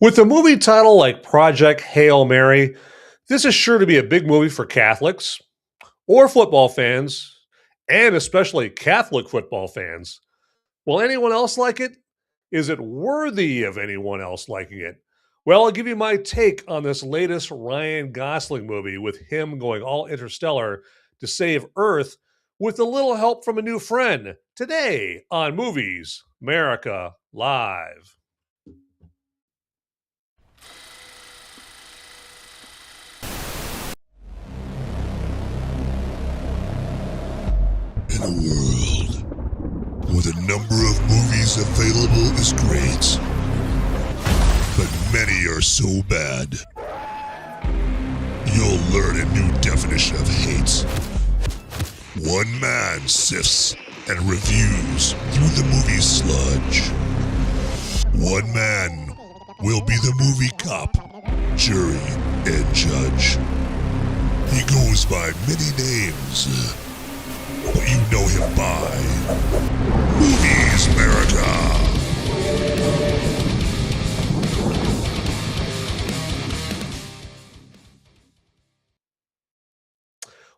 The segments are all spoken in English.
With a movie title like Project Hail Mary, this is sure to be a big movie for Catholics or football fans, and especially Catholic football fans. Will anyone else like it? Is it worthy of anyone else liking it? Well, I'll give you my take on this latest Ryan Gosling movie with him going all interstellar to save Earth with a little help from a new friend today on Movies Merica Live. In a world where the number of movies available is great, but many are so bad, you'll learn a new definition of hate. One man sifts and reviews through the movie sludge. One man will be the movie cop, jury, and judge. He goes by many names, but you know him by Movies Merica.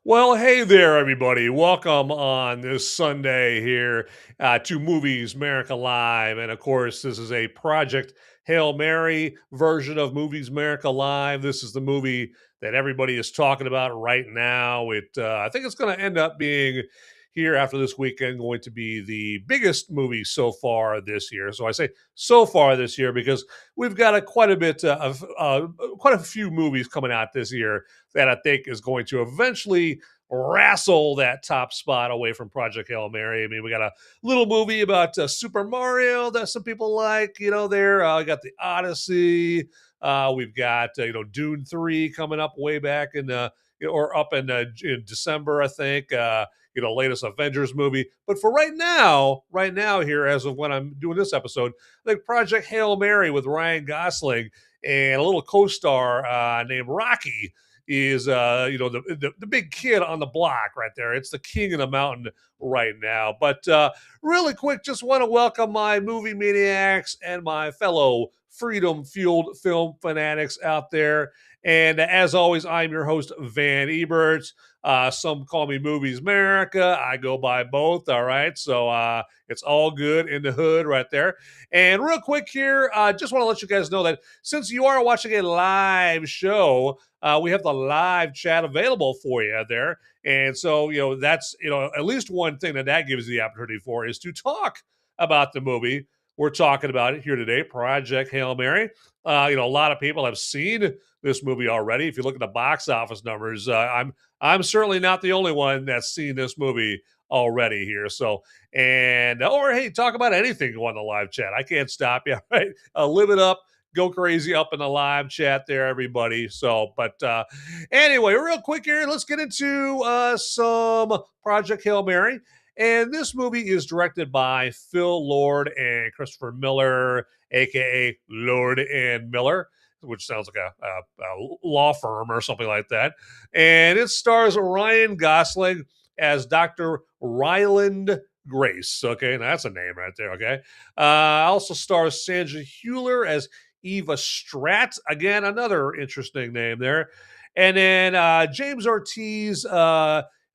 Well, hey there, everybody. Welcome on this Sunday here to Movies Merica Live. And of course, this is a Project Hail Mary version of Movies Merica Live. This is the movie that everybody is talking about right now. I think it's going to end up being here after this weekend going to be the biggest movie so far this year. So I say so far this year because we've got quite a few movies coming out this year that I think is going to eventually wrestle that top spot away from Project Hail Mary. I mean, we got a little movie about Super Mario that some people like, there. We got the Odyssey. We've got, Dune 3 coming up way back or up in December, I think. Latest Avengers movie. But for right now here, as of when I'm doing this episode, I think Project Hail Mary with Ryan Gosling and a little co-star named Rocky is the big kid on the block right there. It's the king of the mountain right now. But really quick, just want to welcome my movie maniacs and my fellow freedom fueled film fanatics out there. And as always, I'm your host, Van Ebert. Some call me Movies Merica. I go by both. All right. So it's all good in the hood right there. And real quick here, just want to let you guys know that since you are watching a live show, we have the live chat available for you there. And so, that's, at least one thing that gives you the opportunity for is to talk about the movie we're talking about it here today, Project Hail Mary. A lot of people have seen this movie already. If you look at the box office numbers, I'm certainly not the only one that's seen this movie already here. So, or hey, talk about anything on the live chat. I can't stop you, right? Live it up. Go crazy up in the live chat there, everybody. So, but anyway, real quick here, let's get into some Project Hail Mary. And this movie is directed by Phil Lord and Christopher Miller, aka Lord and Miller, which sounds like a law firm or something like that. And it stars Ryan Gosling as Dr. Ryland Grace. Okay, now that's a name right there. Okay. Also stars Sandra Huller as Eva Stratt. Again, another interesting name there. And then James Ortiz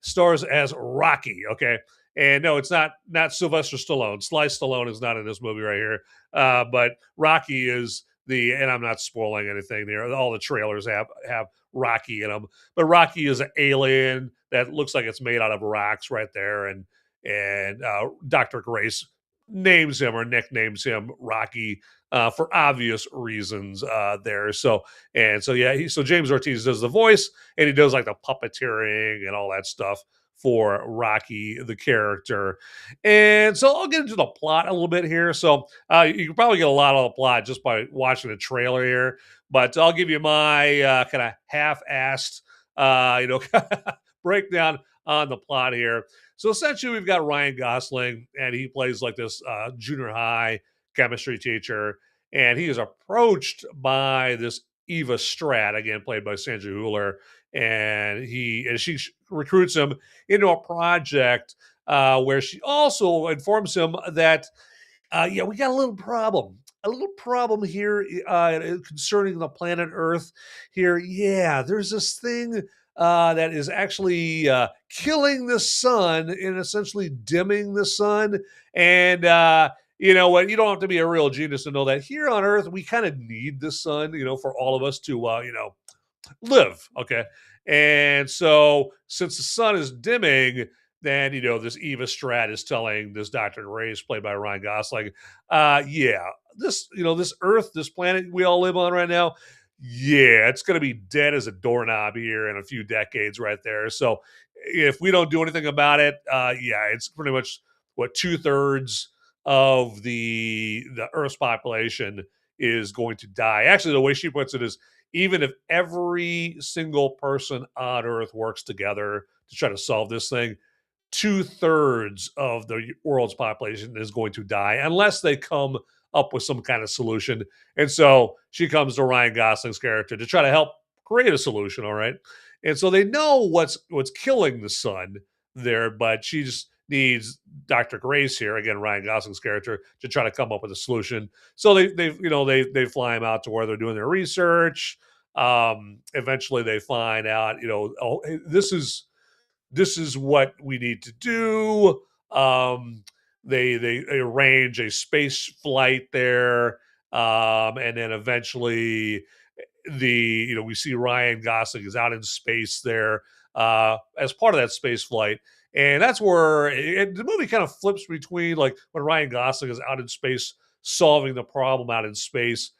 stars as Rocky. Okay. And no, it's not Sylvester Stallone. Sly Stallone is not in this movie right here. But Rocky is and I'm not spoiling anything there. All the trailers have Rocky in them. But Rocky is an alien that looks like it's made out of rocks right there. And Dr. Grace names him or nicknames him Rocky for obvious reasons there. So yeah, so James Ortiz does the voice and he does like the puppeteering and all that stuff for Rocky, the character. And so I'll get into the plot a little bit here. So you can probably get a lot of the plot just by watching the trailer here, but I'll give you my kind of half-assed, breakdown on the plot here. So essentially we've got Ryan Gosling and he plays like this junior high chemistry teacher. And he is approached by this Eva Stratt, again, played by Sandra Huller, and she recruits him into a project where she also informs him that we got a little problem. a little problem here concerning the planet Earth here. Yeah, there's this thing that is actually killing the sun and essentially dimming the sun. And you know what? You don't have to be a real genius to know that here on Earth, we kind of need the sun, for all of us to, live. Okay. And so since the sun is dimming, then this Eva Stratt is telling this Dr. Grace, played by Ryan Gosling, yeah, this Earth, this planet we all live on right now, yeah, it's gonna be dead as a doorknob here in a few decades right there. So if we don't do anything about it, yeah, it's pretty much what two-thirds of the Earth's population is going to die. Actually, the way she puts it is even if every single person on Earth works together to try to solve this thing, two-thirds of the world's population is going to die unless they come up with some kind of solution. And so she comes to Ryan Gosling's character to try to help create a solution. All right. And so they know what's killing the sun there, but she just needs Dr. Grace here, again, Ryan Gosling's character, to try to come up with a solution. So they fly him out to where they're doing their research. Eventually they find out, oh, this is what we need to do. They arrange a space flight there, and then eventually we see Ryan Gosling is out in space there as part of that space flight. And that's where the movie kind of flips between like when Ryan Gosling is out in space solving the problem out in space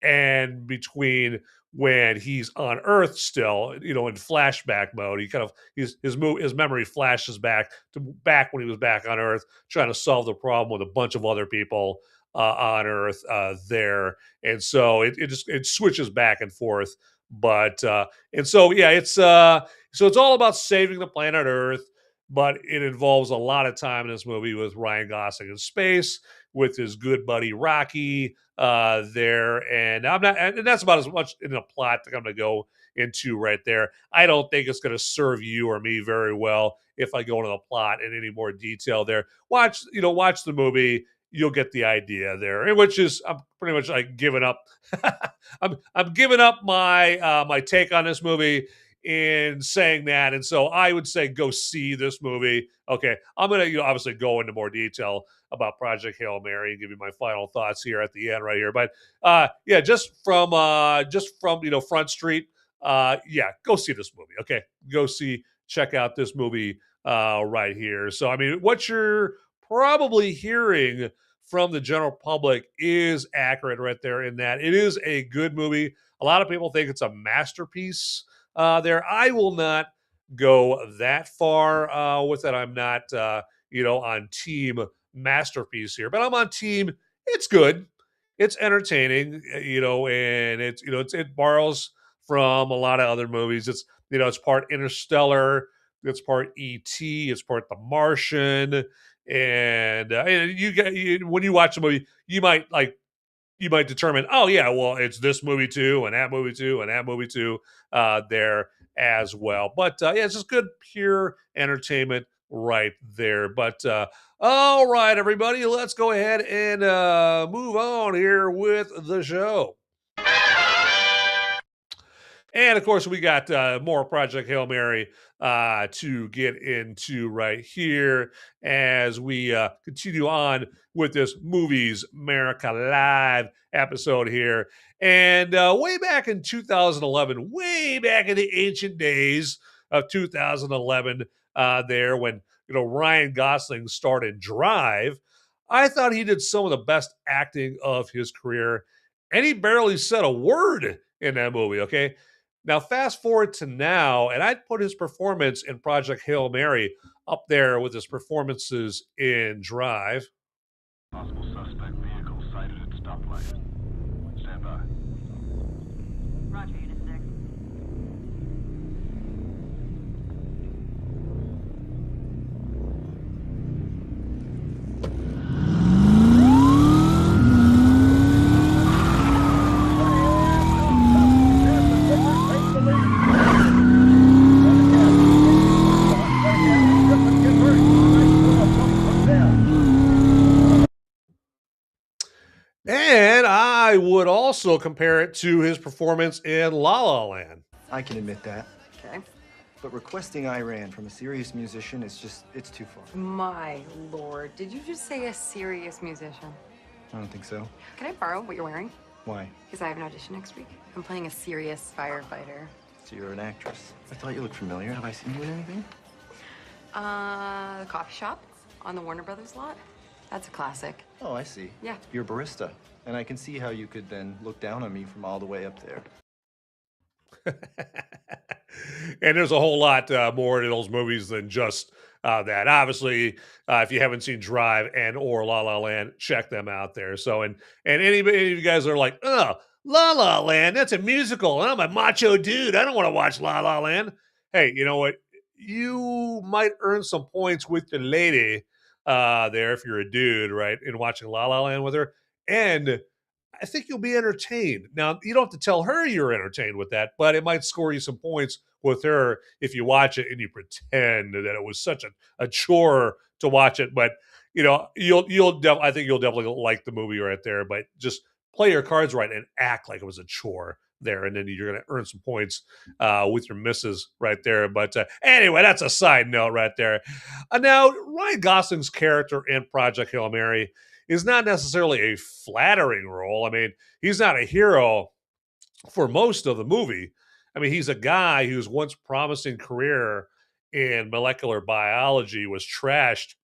and between when he's on Earth still, in flashback mode. He kind of his memory flashes back when he was back on Earth, trying to solve the problem with a bunch of other people on Earth there, and so it switches back and forth. But and so yeah, it's all about saving the planet Earth, but it involves a lot of time in this movie with Ryan Gosling in space with his good buddy Rocky there, and that's about as much in the plot that I'm going to go into right there. I don't think it's going to serve you or me very well if I go into the plot in any more detail there. Watch the movie. You'll get the idea there, which is I'm pretty much like giving up. I'm giving up my take on this movie in saying that, and so I would say go see this movie. Okay, I'm gonna obviously go into more detail about Project Hail Mary and give you my final thoughts here at the end right here. But yeah, just from Front Street, yeah, go see this movie. Okay, check out this movie right here. So I mean, what you're probably hearing from the general public is accurate right there in that it is a good movie. A lot of people think it's a masterpiece there. I will not go that far with it. I'm not, on team masterpiece here, but I'm on team. It's good. It's entertaining, and it borrows from a lot of other movies. It's part Interstellar, it's part E.T., it's part The Martian, and when you watch the movie, you might determine, oh yeah, well it's this movie too, and that movie too, and that movie too, there as well. But yeah, it's just good pure entertainment right there. But all right, everybody, let's go ahead and move on here with the show. And of course, we got more Project Hail Mary to get into right here as we continue on with this Movies Merica Live episode here. And way back in 2011, way back in the ancient days of 2011, there when Ryan Gosling started Drive, I thought he did some of the best acting of his career, and he barely said a word in that movie. Okay. Now, fast forward to now, and I'd put his performance in Project Hail Mary up there with his performances in Drive. Possible suspect vehicle sighted at stoplight. Stand by. Roger, Unit 6. I would also compare it to his performance in La La Land. I can admit that. Okay. But requesting Iran from a serious musician is just, it's too far. My lord, did you just say a serious musician? I don't think so. Can I borrow what you're wearing? Why? Because I have an audition next week. I'm playing a serious firefighter. So you're an actress. I thought you looked familiar. Have I seen you in anything? The coffee shop on the Warner Brothers lot. That's a classic. Oh, I see. Yeah. You're a barista. And I can see how you could then look down on me from all the way up there. And there's a whole lot more to those movies than just that. Obviously, if you haven't seen Drive and or La La Land, check them out there. So, and any of you guys are like, oh, La La Land, that's a musical, and I'm a macho dude. I don't want to watch La La Land. Hey, you know what? You might earn some points with the lady there if you're a dude, right? In watching La La Land with her, and I think you'll be entertained. Now, you don't have to tell her you're entertained with that, but it might score you some points with her if you watch it and you pretend that it was such a chore to watch it. But you know, I think you'll definitely like the movie right there. But just play your cards right and act like it was a chore there, and then you're going to earn some points with your misses right there. But anyway, that's a side note right there. Now, Ryan Gosling's character in Project Hail Mary is not necessarily a flattering role. I mean, he's not a hero for most of the movie. I mean, he's a guy whose once promising career in molecular biology was trashed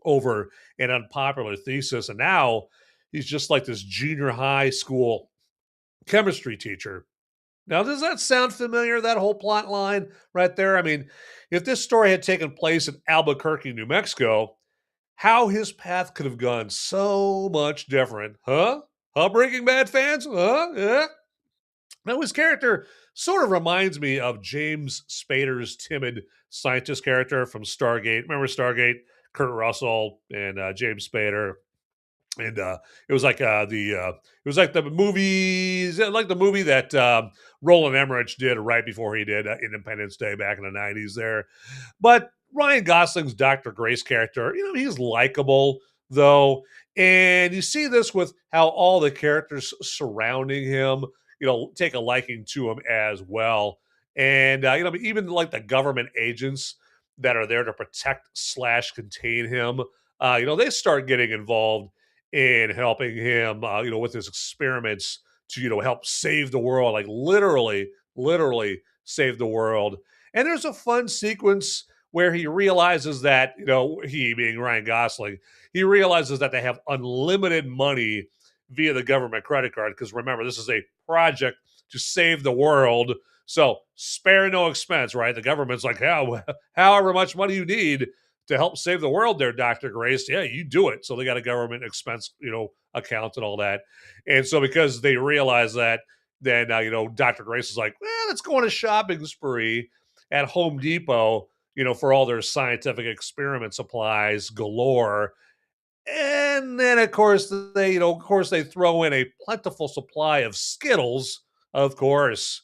over an unpopular thesis. And now he's just like this junior high school chemistry teacher. Now, does that sound familiar, that whole plot line right there? I mean, if this story had taken place in Albuquerque, New Mexico, how his path could have gone so much different. Huh? Breaking Bad fans? Huh? Yeah. Now, his character sort of reminds me of James Spader's timid scientist character from Stargate. Remember Stargate? Kurt Russell and James Spader. And it was like the movie that Roland Emmerich did right before he did Independence Day back in the 90s there. But Ryan Gosling's Dr. Grace character, you know, he's likable though. And you see this with how all the characters surrounding him, you know, take a liking to him as well. And, you know, even like the government agents that are there to protect / contain him, you know, they start getting involved in helping him, you know, with his experiments to, you know, help save the world, like literally save the world. And there's a fun sequence where he realizes that, you know, he being Ryan Gosling, he realizes that they have unlimited money via the government credit card. Because remember, this is a project to save the world. So spare no expense, right? The government's like, however much money you need to help save the world there, Dr. Grace. Yeah, you do it. So they got a government expense, you know, account and all that. And so because they realize that, then, you know, Dr. Grace is like, well, let's go on a shopping spree at Home Depot, you know, for all their scientific experiment supplies galore. And then, of course, they throw in a plentiful supply of Skittles, of course.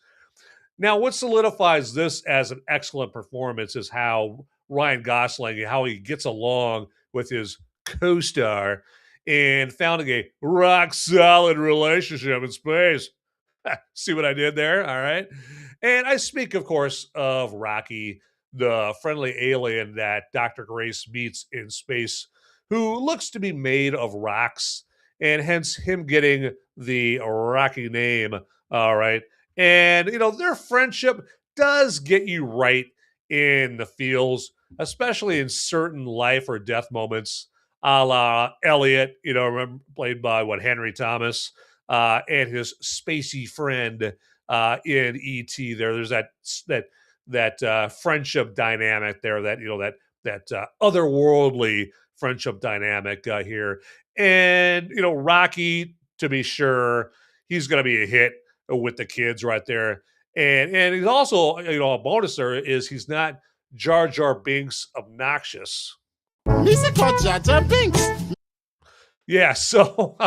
Now, what solidifies this as an excellent performance is how Ryan Gosling, how he gets along with his co-star and founding a rock solid relationship in space. See what I did there? All right. And I speak, of course, of Rocky, the friendly alien that Dr. Grace meets in space, who looks to be made of rocks, and hence him getting the Rocky name. All right. And, you know, their friendship does get you right in the feels, especially in certain life or death moments, a la Elliot, you know, played by Henry Thomas, and his spacey friend in E.T. There's that friendship dynamic there, that, you know, that otherworldly friendship dynamic here. And, you know, Rocky, to be sure, he's going to be a hit with the kids right there. And he's also, you know, a bonus there is he's not Jar Jar Binks obnoxious. Lisa called Jar Jar Binks. Yeah, so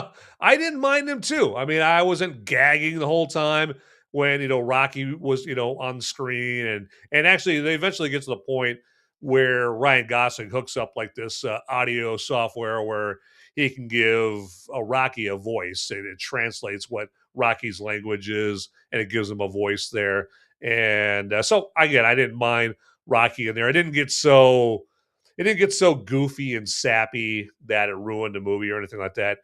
I didn't mind him too. I mean, I wasn't gagging the whole time when, you know, Rocky was, you know, on screen. And actually, they eventually get to the point where Ryan Gosling hooks up like this audio software where he can give a Rocky a voice, and it translates what Rocky's language is, and it gives him a voice there. And so again, I didn't mind Rocky in there. It didn't get so goofy and sappy that it ruined the movie or anything like that.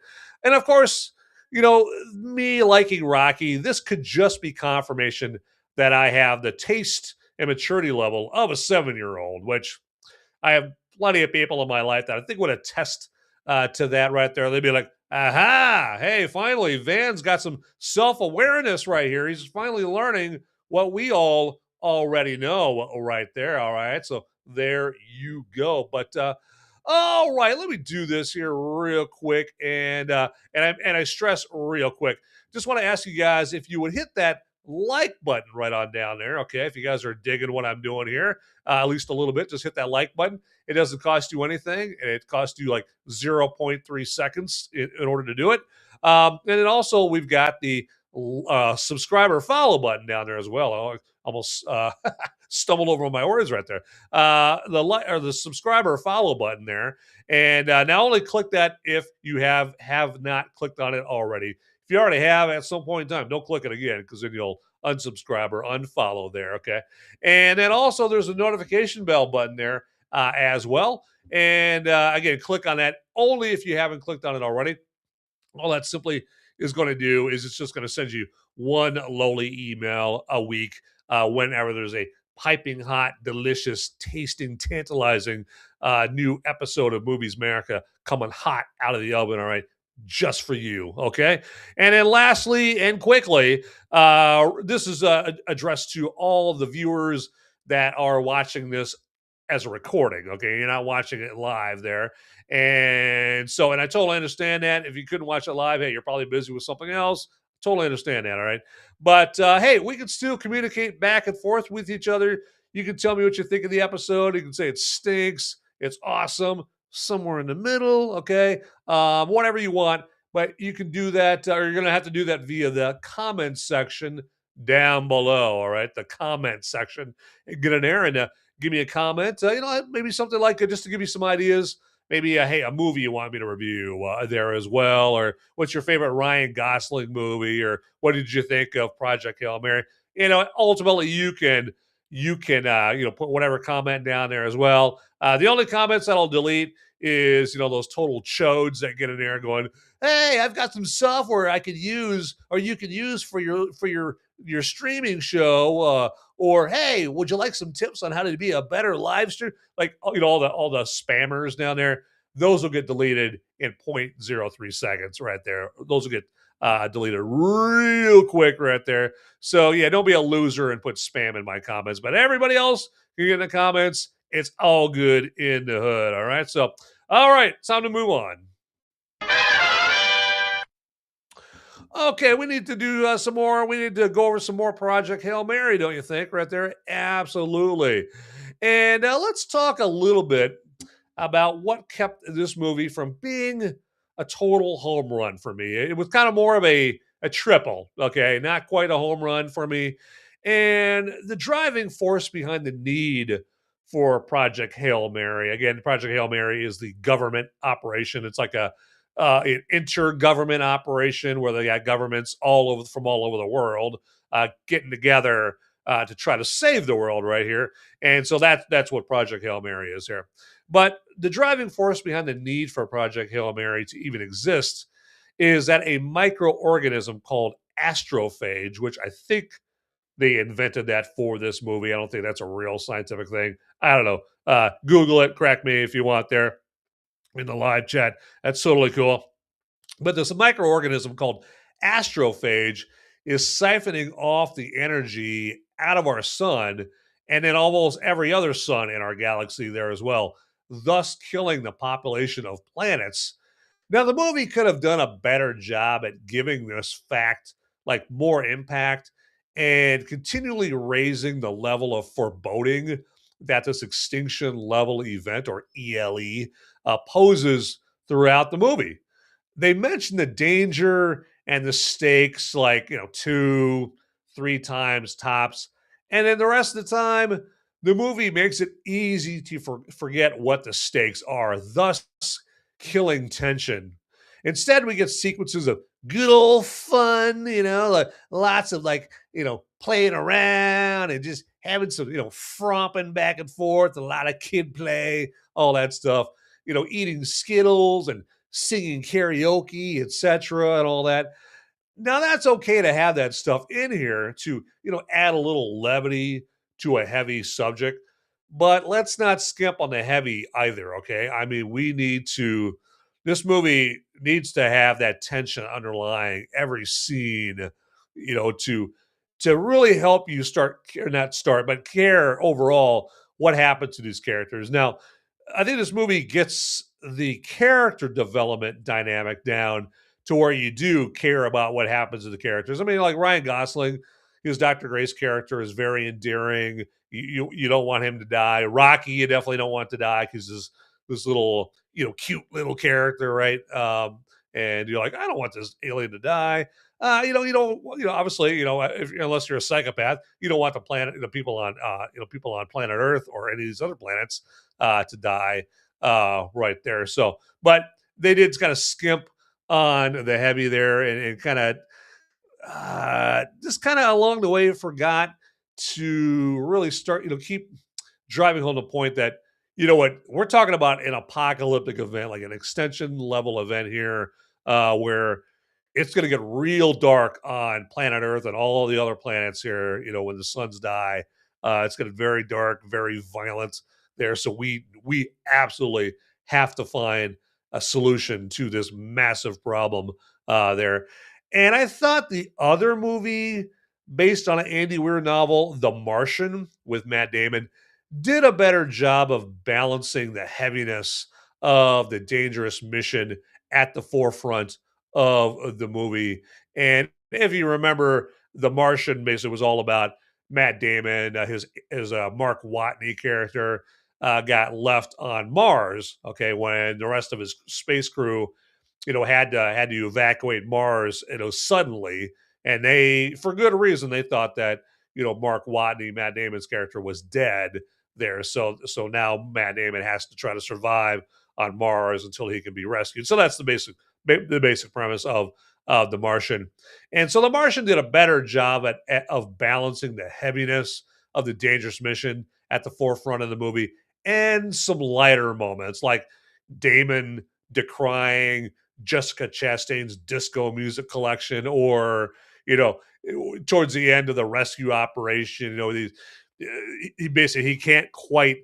And of course, me liking Rocky, this could just be confirmation that I have the taste and maturity level of a 7-year-old, which I have plenty of people in my life that I think would attest to that right there. They'd be like, aha, hey, finally, Van's got some self awareness right here. He's finally learning what we all already know right there. All right. So there you go. But, all right, let me do this here real quick, and I stress real quick. Just want to ask you guys if you would hit that like button right on down there. Okay, if you guys are digging what I'm doing here, at least a little bit, just hit that like button. It doesn't cost you anything, and it costs you like 0.3 seconds in order to do it. And then also we've got the subscriber follow button down there as well. I almost stumbled over my words right there. The subscriber follow button there, and now only click that if you have not clicked on it already. If you already have, at some point in time, don't click it again, because then you'll unsubscribe or unfollow there. Okay, and then also there's a notification bell button there as well. And again, click on that only if you haven't clicked on it already. All that simply is going to do is it's just going to send you one lowly email a week whenever there's a piping hot, delicious, tasting, tantalizing new episode of Movies Merica coming hot out of the oven, all right, just for you, okay? And then lastly and quickly, this is addressed to all of the viewers that are watching this as a recording, okay? You're not watching it live there. And I totally understand that. If you couldn't watch it live, hey, you're probably busy with something else. Totally understand that, all right? But hey, we can still communicate back and forth with each other. You can tell me what you think of the episode. You can say it stinks, it's awesome, somewhere in the middle, okay? Whatever you want. But you can do that, or you're going to have to do that via the comment section down below, all right? The comment section. Get in there and give me a comment. Maybe something like just to give you some ideas. Maybe hey, a movie you want me to review there as well, or what's your favorite Ryan Gosling movie, or what did you think of Project Hail Mary? Ultimately you can put whatever comment down there as well. The only comments that I'll delete is those total chodes that get in there going, hey, I've got some software I could use, or you can use for your streaming show, or hey, would you like some tips on how to be a better live stream? Like all the spammers down there, those will get deleted in 0.03 seconds right there. Those will get deleted real quick right there. So yeah, don't be a loser and put spam in my comments. But everybody else can get in the comments. It's all good in the hood. All right. So all right, it's time to move on. Okay, we need to do some more. We need to go over some more Project Hail Mary, don't you think? Right there? Absolutely. And let's talk a little bit about what kept this movie from being a total home run for me. It was kind of more of a triple, okay? Not quite a home run for me. And the driving force behind the need for Project Hail Mary. Again, Project Hail Mary is the government operation. It's like an intergovernment operation where they got governments from all over the world getting together to try to save the world right here. And so that's what Project Hail Mary is here. But the driving force behind the need for Project Hail Mary to even exist is that a microorganism called astrophage, which I think they invented that for this movie. I don't think that's a real scientific thing. I don't know. Google it, correct me if you want there in the live chat. That's totally cool. But this microorganism called astrophage is siphoning off the energy out of our sun and then almost every other sun in our galaxy there as well, thus killing the population of planets. Now, the movie could have done a better job at giving this fact like more impact and continually raising the level of foreboding that this extinction level event, or ELE, poses throughout the movie. They mention the danger and the stakes like 2-3 times tops, and then the rest of the time the movie makes it easy to forget what the stakes are, thus killing tension Instead, we get sequences of good old fun, like lots of playing around and just having some, fromping back and forth, a lot of kid play, all that stuff, eating Skittles and singing karaoke, etc., and all that. Now that's okay to have that stuff in here to, add a little levity to a heavy subject, but let's not skimp on the heavy either, okay? I mean, this movie needs to have that tension underlying every scene, to really help you but care overall what happened to these characters. Now, I think this movie gets the character development dynamic down to where you do care about what happens to the characters. I mean, like Ryan Gosling, his Dr. Grace character is very endearing. You don't want him to die. Rocky, you definitely don't want to die because this little cute little character, right? And you're like, I don't want this alien to die. You don't obviously unless you're a psychopath, you don't want the planet, people on people on planet Earth or any of these other planets to die right there. So, but they did kind of skimp on the heavy there and kind of just kind of along the way forgot to really start, keep driving home the point that, what, we're talking about an apocalyptic event, like an extension level event here, where it's going to get real dark on planet Earth and all the other planets here, when the suns die. It's going to be very dark, very violent there. So we absolutely have to find a solution to this massive problem there. And I thought the other movie based on an Andy Weir novel, The Martian, with Matt Damon, did a better job of balancing the heaviness of the dangerous mission at the forefront of the movie. And if you remember, The Martian basically was all about Matt Damon, his Mark Watney character got left on Mars. Okay, when the rest of his space crew, had to evacuate Mars, suddenly, and they, for good reason, they thought that Mark Watney, Matt Damon's character, was dead there. So now Matt Damon has to try to survive on Mars until he can be rescued. So that's the basic premise of The Martian. And so The Martian did a better job of balancing the heaviness of the dangerous mission at the forefront of the movie and some lighter moments like Damon decrying Jessica Chastain's disco music collection, or towards the end of the rescue operation, he can't quite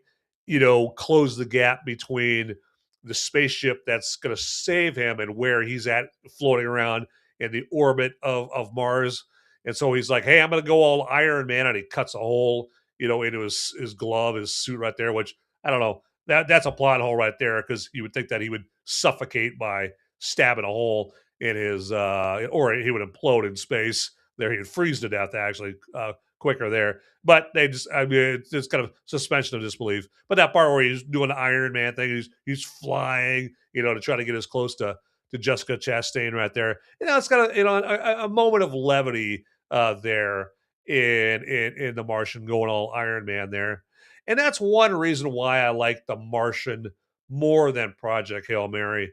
close the gap between the spaceship that's going to save him and where he's at floating around in the orbit of Mars. And so he's like, hey, I'm going to go all Iron Man, and he cuts a hole into his glove, his suit right there, which I don't know, that's a plot hole right there, because you would think that he would suffocate by stabbing a hole in his or he would implode in space there. He would freeze to death actually quicker there. But it's just kind of suspension of disbelief. But that part where he's doing the Iron Man thing, he's flying, to try to get as close to Jessica Chastain right there. It's kind of a moment of levity there in The Martian, going all Iron Man there. And that's one reason why I like The Martian more than Project Hail Mary.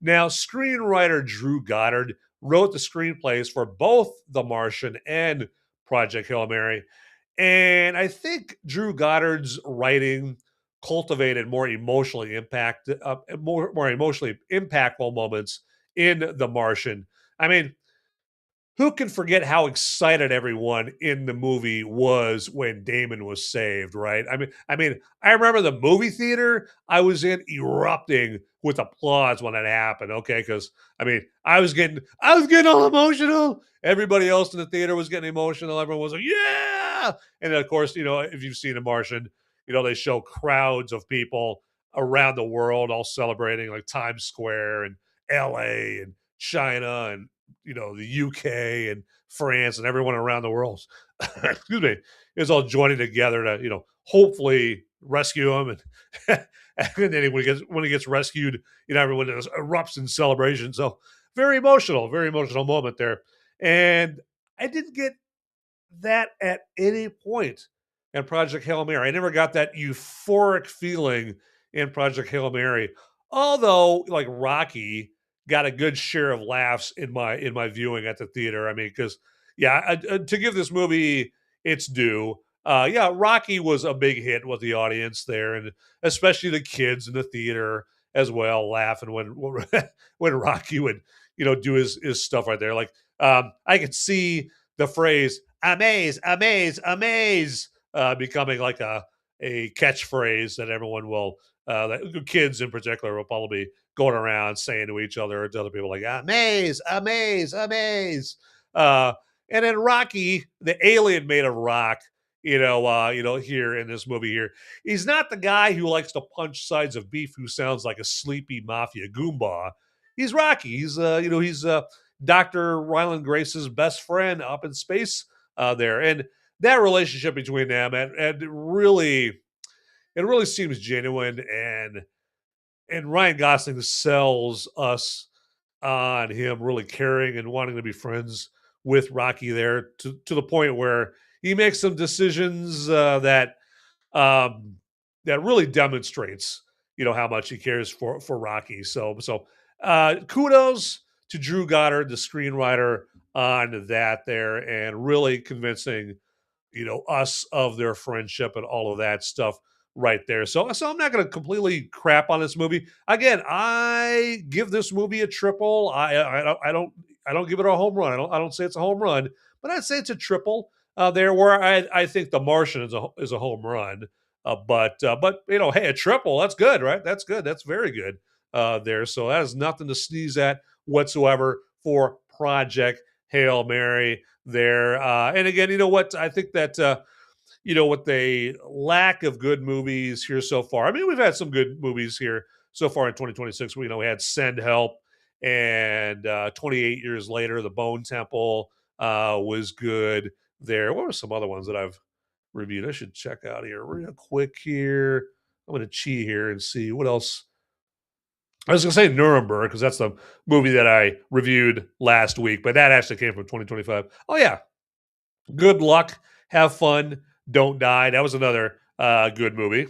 Now, screenwriter Drew Goddard wrote the screenplays for both The Martian and Project Hail Mary. And I think Drew Goddard's writing cultivated more emotionally impactful moments in The Martian. I mean, who can forget how excited everyone in the movie was when Damon was saved, right? I remember the movie theater I was in erupting with applause when that happened. Okay, because I was getting all emotional. Everybody else in the theater was getting emotional. Everyone was like, yeah. And then, of course, if you've seen The Martian, they show crowds of people around the world all celebrating, like Times Square and LA and China and the UK and France and everyone around the world, excuse me, is all joining together to, hopefully rescue him. And, and then when he gets rescued, everyone erupts in celebration. So very emotional moment there. And I didn't get that at any point in Project Hail Mary. I never got that euphoric feeling in Project Hail Mary. Although, like Rocky got a good share of laughs in my viewing at the theater. I mean, because to give this movie its due, Rocky was a big hit with the audience there, and especially the kids in the theater as well, laughing when when Rocky would do his stuff right there. Like I could see the phrase "amaze, amaze, amaze" becoming like a catchphrase that everyone will, that kids in particular will probably be going around saying to each other or to other people like "amaze, amaze, amaze." Uh, and then Rocky, the alien made of rock, here in this movie here, he's not the guy who likes to punch sides of beef who sounds like a sleepy mafia goomba. He's Rocky. He's Dr. Ryland Grace's best friend up in space there. And that relationship between them and it really seems genuine, and Ryan Gosling sells us on him really caring and wanting to be friends with Rocky there to the point where he makes some decisions um, that really demonstrates how much he cares for Rocky. So kudos to Drew Goddard, the screenwriter, on that there, and really convincing us of their friendship and all of that stuff right there. So I'm not going to completely crap on this movie. Again, I give this movie a triple. I don't give it a home run. I don't say it's a home run, but I'd say it's a triple there. Where I think The Martian is a home run. But hey, a triple, that's good, right? That's good. That's very good there. So that is nothing to sneeze at whatsoever for Project Hail Mary there. And again, you know what? I think that with the lack of good movies here so far. I mean, we've had some good movies here so far in 2026. We had Send Help, and 28 years later, The Bone Temple was good there. What were some other ones that I've reviewed? I should check out here real quick here. I'm going to cheat here and see what else. I was going to say Nuremberg because that's the movie that I reviewed last week, but that actually came from 2025. Oh, yeah. Good Luck. Have Fun. Don't Die. That was another good movie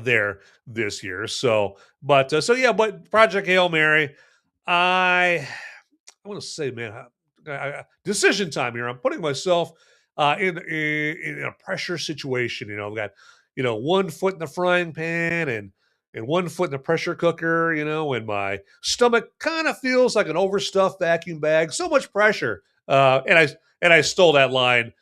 there this year. But Project Hail Mary, I want to say, man, decision time here. I'm putting myself in a pressure situation. I've got one foot in the frying pan and one foot in the pressure cooker. And my stomach kind of feels like an overstuffed vacuum bag. So much pressure. And I stole that line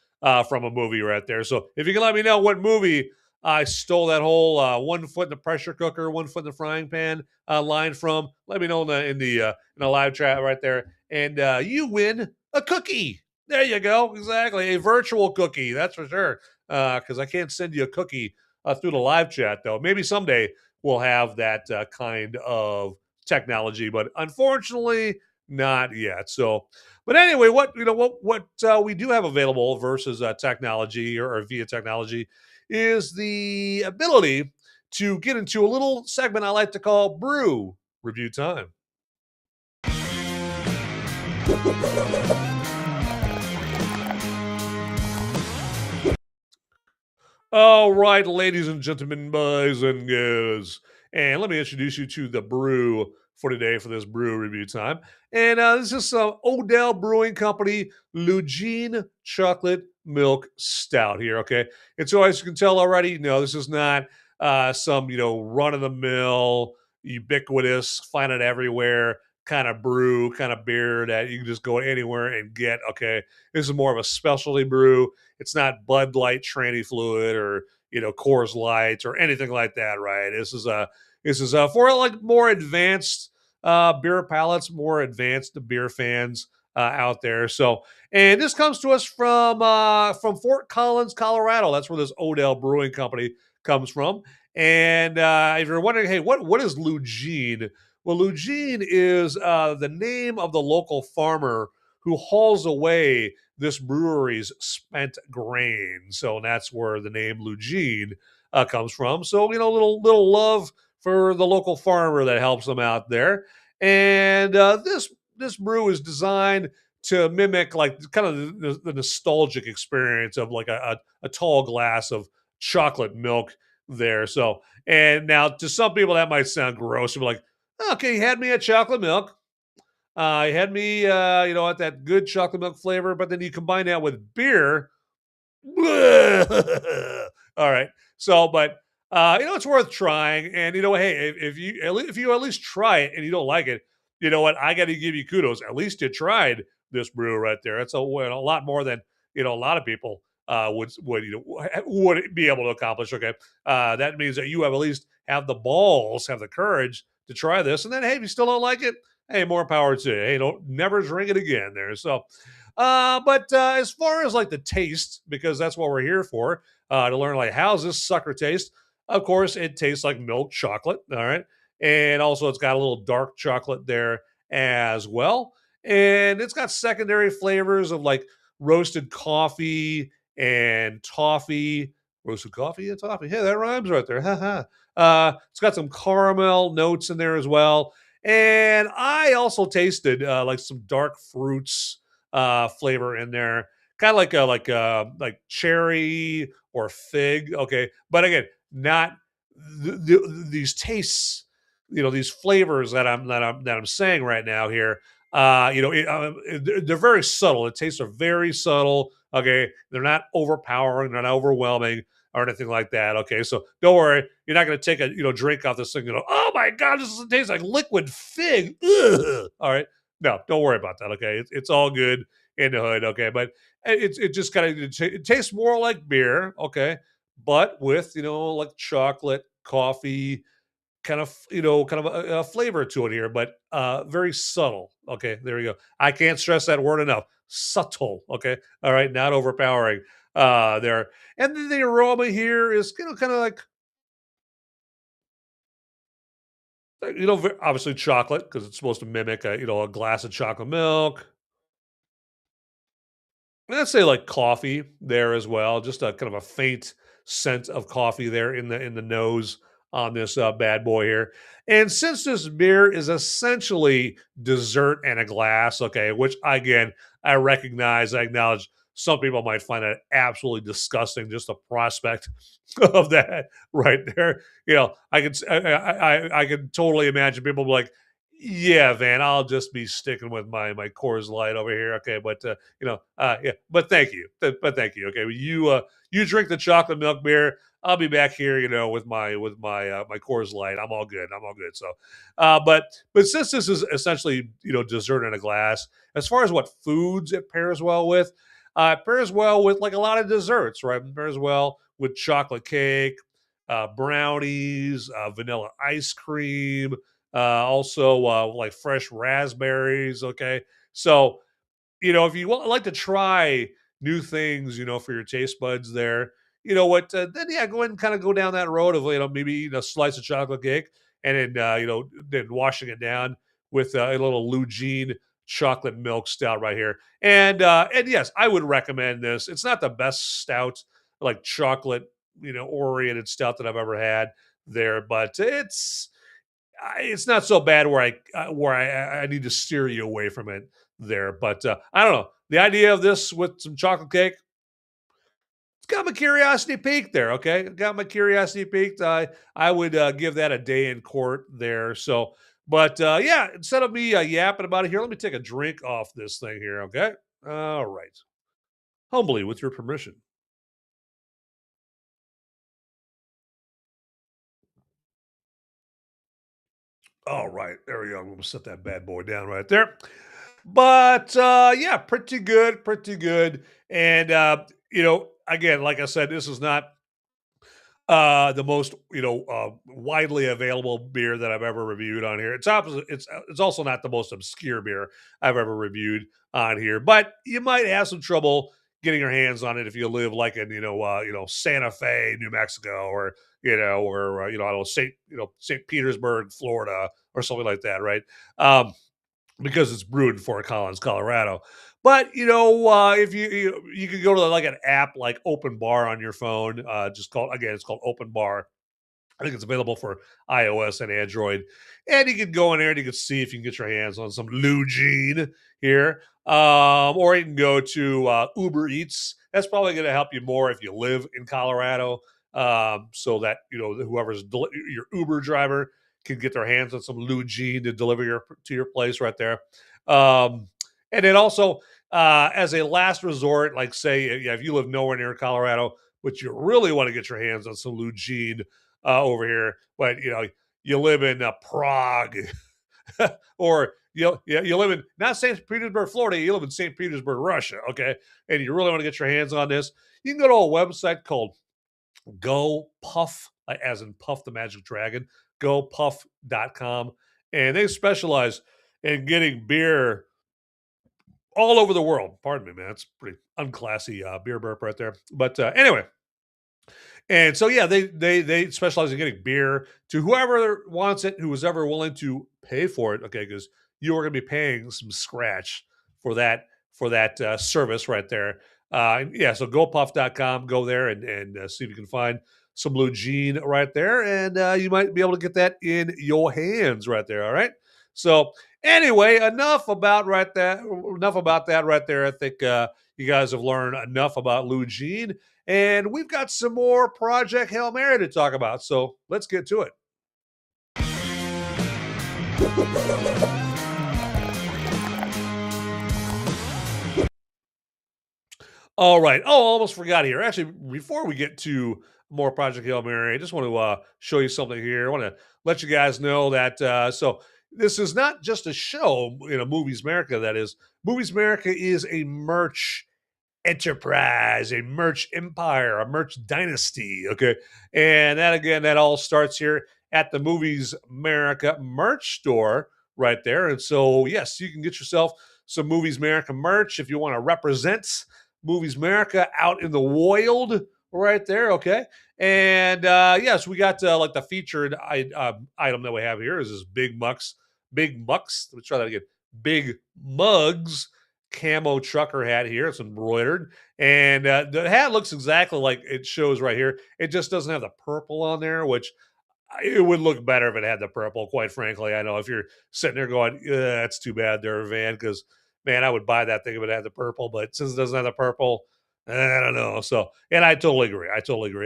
from a movie right there. So if you can let me know what movie I stole that whole one foot in the pressure cooker, one foot in the frying pan line from, let me know in the live chat right there, and you win a cookie. There you go, exactly, a virtual cookie. That's for sure. Because I can't send you a cookie through the live chat though. Maybe someday we'll have that kind of technology, but unfortunately, not yet. So. But anyway, what we do have available versus technology or via technology is the ability to get into a little segment I like to call Brew Review Time. All right, ladies and gentlemen, boys and girls, and let me introduce you to the brew for today for this brew review time. And this is Odell Brewing Company Leung Chocolate Milk Stout here, okay? And so as you can tell already, this is not some, run-of-the-mill, ubiquitous, find it everywhere kind of brew, kind of beer that you can just go anywhere and get, okay? This is more of a specialty brew. It's not Bud Light tranny fluid or, Coors Light or anything like that, right? This is for like more advanced beer palates, more advanced beer fans out there. So, and this comes to us from Fort Collins, Colorado. That's where this Odell Brewing Company comes from. And if you're wondering, hey, what is Leung? Well, Leung is the name of the local farmer who hauls away this brewery's spent grain. So that's where the name Leung comes from. So, little love for the local farmer that helps them out there. And this brew is designed to mimic like kind of the nostalgic experience of like a tall glass of chocolate milk there. So, and now to some people that might sound gross. You'll be like, okay, you had me at chocolate milk. I had me, at that good chocolate milk flavor, but then you combine that with beer. All right. So, but it's worth trying. And hey, if you at least try it and you don't like it, you know what? I got to give you kudos. At least you tried this brew right there. It's a lot more than a lot of people would be able to accomplish. Okay, that means that you have at least have the balls, have the courage to try this. And then, hey, if you still don't like it, hey, more power to you. Hey, don't never drink it again. There. So, but as far as like the taste, because that's what we're here for, to learn like how's this sucker taste. Of course, it tastes like milk chocolate. All right, and also it's got a little dark chocolate there as well, and it's got secondary flavors of like roasted coffee and toffee. Roasted coffee and toffee. Hey, that rhymes right there. Ha ha. It's got some caramel notes in there as well. And I also tasted like some dark fruits flavor in there, kind of like cherry or fig. Okay, but again, not these tastes. These flavors that I'm saying right now here. They're very subtle. The tastes are very subtle. Okay, they're not overpowering. They're not overwhelming or anything like that. Okay, so don't worry. You're not going to take a drink off this thing. Oh my god, this tastes like liquid fig. Ugh. All right, no, don't worry about that. Okay, it's all good in the hood. Okay, but it just kind of it tastes more like beer. Okay, but with like chocolate, coffee, kind of a flavor to it here, but very subtle. Okay, there we go. I can't stress that word enough. Subtle. Okay, all right, not overpowering. There, and then the aroma here is kind of like obviously chocolate because it's supposed to mimic a glass of chocolate milk. Let's say like coffee there as well, just a kind of a faint scent of coffee there in the nose on this bad boy here. And since this beer is essentially dessert and a glass, okay, which again I recognize, I acknowledge some people might find it absolutely disgusting, just the prospect of that right there. I could totally imagine people be like, yeah, Van, I'll just be sticking with my Coors Light over here. Okay, but yeah, but thank you, but thank you. Okay, you drink the chocolate milk beer. I'll be back here, with my Coors Light. I'm all good. I'm all good. So, but since this is essentially dessert in a glass, as far as what foods it pairs well with, it pairs well with like a lot of desserts, right? It pairs well with chocolate cake, brownies, vanilla ice cream, also like fresh raspberries. Okay, so if you like to try new things, for your taste buds there, you know what, then yeah, go ahead and kind of go down that road of, maybe eating a slice of chocolate cake and then, then washing it down with a little Leung chocolate milk stout right here. And yes, I would recommend this. It's not the best stout, like chocolate, oriented stout that I've ever had there, but it's not so bad where I need to steer you away from it there. But I don't know. The idea of this with some chocolate cake, it's got my curiosity peaked there. Okay, got my curiosity peaked. I would give that a day in court there. So, but yeah, instead of me yapping about it here, let me take a drink off this thing here. Okay, all right, humbly with your permission. All right, there we go. I'm gonna set that bad boy down right there. But yeah, pretty good, pretty good. And again, like I said, this is not the most widely available beer that I've ever reviewed on here. It's also not the most obscure beer I've ever reviewed on here, but you might have some trouble getting your hands on it if you live like in Santa Fe, New Mexico, or I don't know, St. Petersburg, Florida, or something like that, right? Because it's brewed in Fort Collins, Colorado. But if you could go to like an app like Open Bar on your phone, it's called Open Bar. I think it's available for iOS and Android, and you can go in there and you can see if you can get your hands on some Leung here, or you can go to Uber Eats. That's probably going to help you more if you live in Colorado, so that whoever's your Uber driver can get their hands on some Leung to deliver to your place right there. Um, and then also, as a last resort, like say, if you live nowhere near Colorado, but you really want to get your hands on some Lugene over here, but you live in Prague, or you live in not St. Petersburg, Florida, you live in St. Petersburg, Russia, okay, and you really want to get your hands on this, you can go to a website called Go Puff, as in Puff the Magic Dragon, gopuff.com, and they specialize in getting beer all over the world. Pardon me, man. It's pretty unclassy beer burp right there. But anyway, and so yeah, they specialize in getting beer to whoever wants it, who is ever willing to pay for it. Okay, because you are going to be paying some scratch for that service right there. Yeah, so gopuff.com, go there and see if you can find some blue jean right there, and you might be able to get that in your hands right there. All right. So anyway, enough about that right there. I think you guys have learned enough about Lou Jean. And we've got some more Project Hail Mary to talk about. So let's get to it. All right. Oh, almost forgot here. Actually, before we get to more Project Hail Mary, I just want to show you something here. I want to let you guys know that so this is not just a show, Movies Merica, that is. Movies Merica is a merch enterprise, a merch empire, a merch dynasty. Okay. And that again, that all starts here at the Movies Merica merch store right there. And so, yes, you can get yourself some Movies Merica merch if you want to represent Movies Merica out in the wild right there. Okay. And yes, we got like the featured item that we have here is this Big Mucks. Let me try that again. Big Mugs camo trucker hat here. It's embroidered, and the hat looks exactly like it shows right here. It just doesn't have the purple on there, which it would look better if it had the purple. Quite frankly, I know if you're sitting there going, "That's too bad, there, Van," because man, I would buy that thing if it had the purple. But since it doesn't have the purple, I don't know. So, and I totally agree.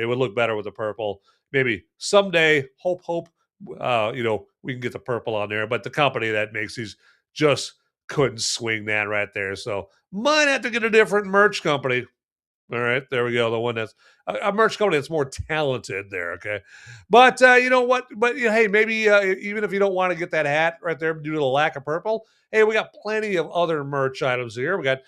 It would look better with the purple. Maybe someday, hope, we can get the purple on there. But the company that makes these just couldn't swing that right there. So might have to get a different merch company. All right, there we go. The one that's a merch company that's more talented there. Okay, but you know what? But hey, maybe even if you don't want to get that hat right there due to the lack of purple, hey, we got plenty of other merch items here. We got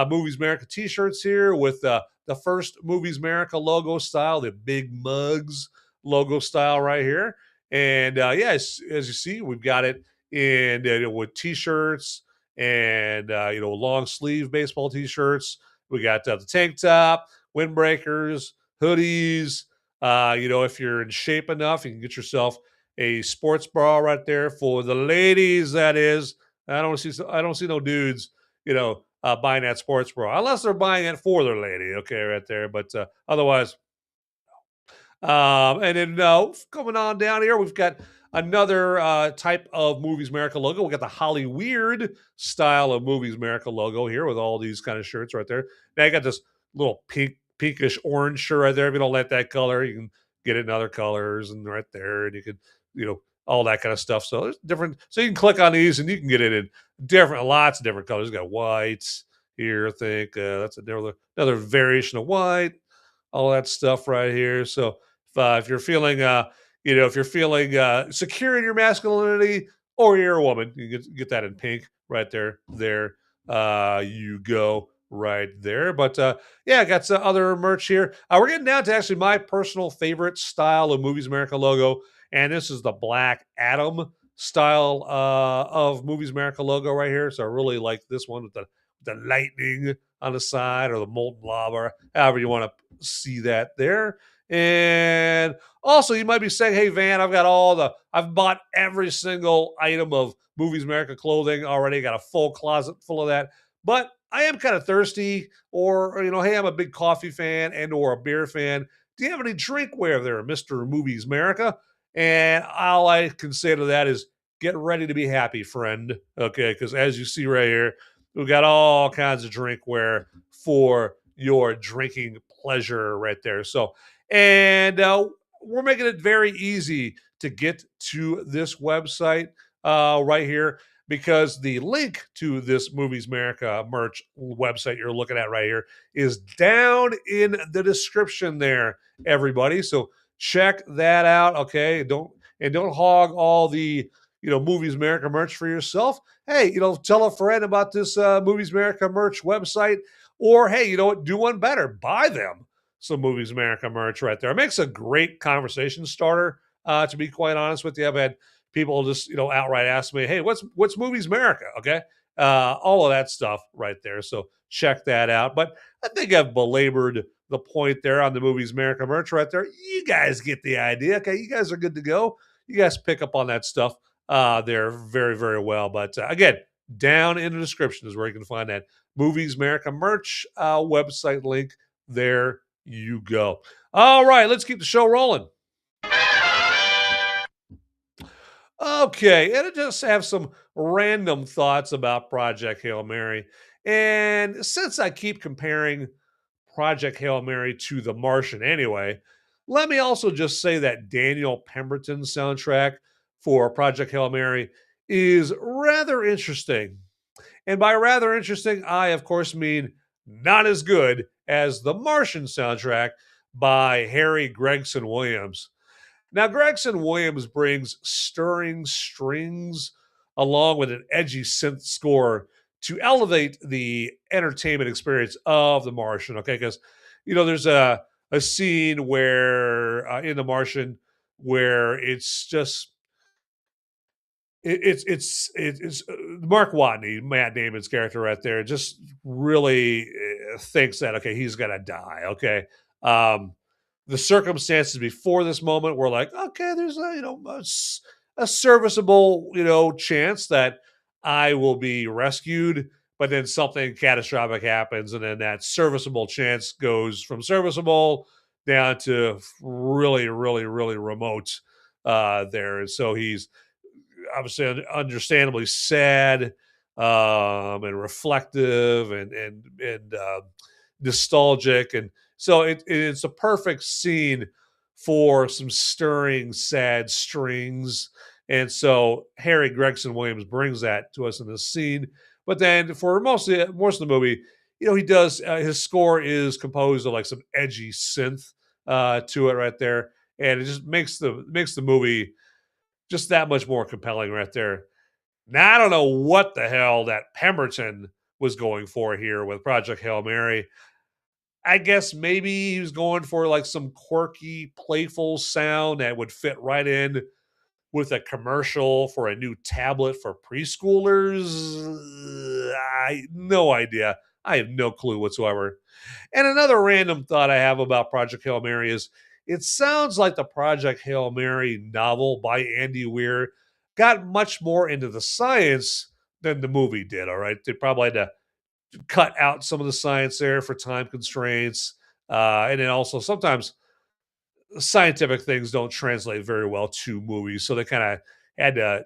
Movies Merica T-shirts here with the first Movies Merica logo style, the Big Mugs logo style right here. And yes, as you see, we've got it in with T-shirts and long sleeve baseball T-shirts. We got the tank top, windbreakers, hoodies. If you're in shape enough, you can get yourself a sports bra right there for the ladies. That is, I don't see no dudes, buying that sports bra unless they're buying it for their lady. Okay, right there. But otherwise, and then coming on down here, we've got another type of Movies Merica logo. We got the Holly Weird style of Movies Merica logo here with all these kind of shirts right there. Now you got this little pinkish orange shirt right there. If you don't like that color, you can get it in other colors and right there, and you could, all that kind of stuff. So there's different. So you can click on these and you can get it in lots of different colors. You got whites here. I think that's another variation of white. All that stuff right here. So if you're feeling, secure in your masculinity, or you're a woman, you get that in pink right there. There, you go right there. But yeah, I got some other merch here. We're getting down to actually my personal favorite style of Movies Merica logo, and this is the Black Adam style of Movies Merica logo right here. So I really like this one with the lightning on the side, or the molten lava, however you want to see that there. And also, you might be saying, "Hey, Van, I've bought every single item of Movies Merica clothing already. Got a full closet full of that, but I am kind of thirsty, or hey, I'm a big coffee fan or a beer fan. Do you have any drinkware there, Mister Movies Merica?" And all I can say to that is, get ready to be happy, friend. Okay, because as you see right here, we've got all kinds of drinkware for your drinking pleasure right there. So, and we're making it very easy to get to this website right here. because the link to this Movies America merch website you're looking at right here is down in the description there, everybody. So check that out, okay? Don't hog all the Movies America merch for yourself. Hey, tell a friend about this Movies America merch website, or hey, you know what? Do one better. Buy them some Movies America merch right there. It makes a great conversation starter. To be quite honest with you, I've had people just outright ask me, "Hey, what's Movies America?" Okay, all of that stuff right there. So check that out. But I think I've belabored the point there on the Movies America merch right there. You guys get the idea. Okay, you guys are good to go. You guys pick up on that stuff there very, very well. But again, down in the description is where you can find that Movies America merch website link. There you go. All right, let's keep the show rolling. Okay, and I just have some random thoughts about Project Hail Mary. And since I keep comparing Project Hail Mary to The Martian anyway, let me also just say that Daniel Pemberton's soundtrack for Project Hail Mary is rather interesting. And by rather interesting, I, of course, mean not as good as the Martian soundtrack by Harry Gregson Williams. Now, Gregson Williams brings stirring strings along with an edgy synth score to elevate the entertainment experience of The Martian. Okay, because there's a scene where in The Martian where it's just it's Mark Watney, Matt Damon's character right there, just really thinks that okay, he's gonna die. Okay, the circumstances before this moment were like, okay, there's a serviceable chance that I will be rescued, but then something catastrophic happens, and then that serviceable chance goes from serviceable down to really, really, really remote there. And so he's obviously understandably sad and reflective and nostalgic, and so it's a perfect scene for some stirring sad strings. And so Harry Gregson Williams brings that to us in this scene. But then for most of the movie, he does his score is composed of like some edgy synth to it right there, and it just makes the movie just that much more compelling right there. Now, I don't know what the hell that Pemberton was going for here with Project Hail Mary. I guess maybe he was going for like some quirky, playful sound that would fit right in with a commercial for a new tablet for preschoolers. No idea. I have no clue whatsoever. And another random thought I have about Project Hail Mary is it sounds like the Project Hail Mary novel by Andy Weir got much more into the science than the movie did. All right. They probably had to cut out some of the science there for time constraints. And then also sometimes scientific things don't translate very well to movies. So they kind of had to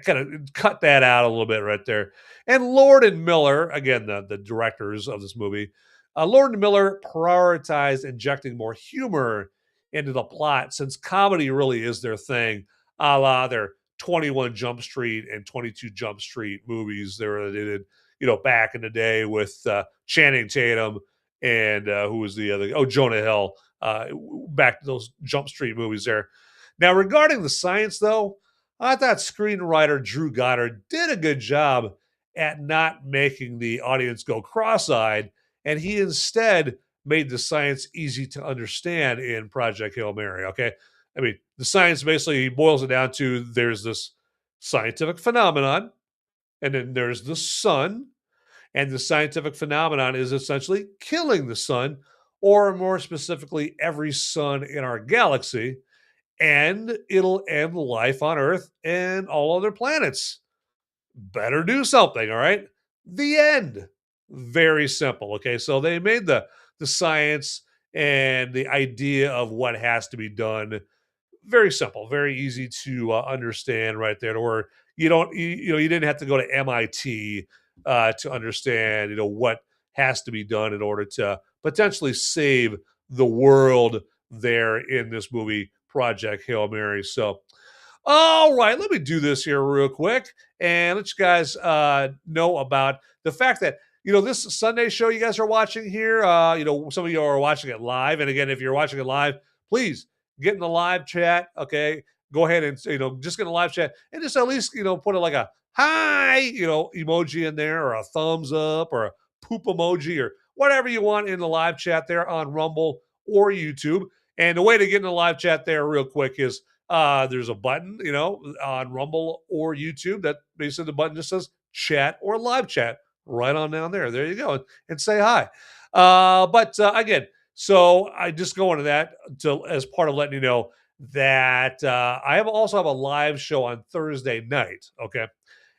kind of cut that out a little bit right there. And Lord and Miller, again, the directors of this movie, Lord and Miller prioritized injecting more humor into the plot since comedy really is their thing, a la their 21 Jump Street and 22 Jump Street movies they did, back in the day with Channing Tatum and who was the other? Oh, Jonah Hill. Back to those Jump Street movies there. Now, regarding the science, though, I thought screenwriter Drew Goddard did a good job at not making the audience go cross-eyed, and he instead made the science easy to understand in Project Hail Mary, okay? I mean, the science basically boils it down to there's this scientific phenomenon, and then there's the sun, and the scientific phenomenon is essentially killing the sun, or more specifically, every sun in our galaxy, and it'll end life on Earth and all other planets. Better do something, all right? The end. Very simple. Okay, so they made the science and the idea of what has to be done very simple, very easy to understand right there. To where you didn't have to go to MIT to understand what has to be done in order to potentially save the world there in this movie Project Hail Mary. So All right, let me do this here real quick and let you guys know about the fact that this Sunday show you guys are watching here. Some of you are watching it live, and again, if you're watching it live, please get in the live chat. Okay, go ahead and just get in the live chat and just at least put like a hi emoji in there, or a thumbs up, or a poop emoji, or whatever you want in the live chat there on Rumble or YouTube. And the way to get in the live chat there real quick is there's a button, on Rumble or YouTube that basically the button just says chat or live chat right on down there. There you go. And say hi. But again, so I just go into that as part of letting you know that I also have a live show on Thursday night. Okay.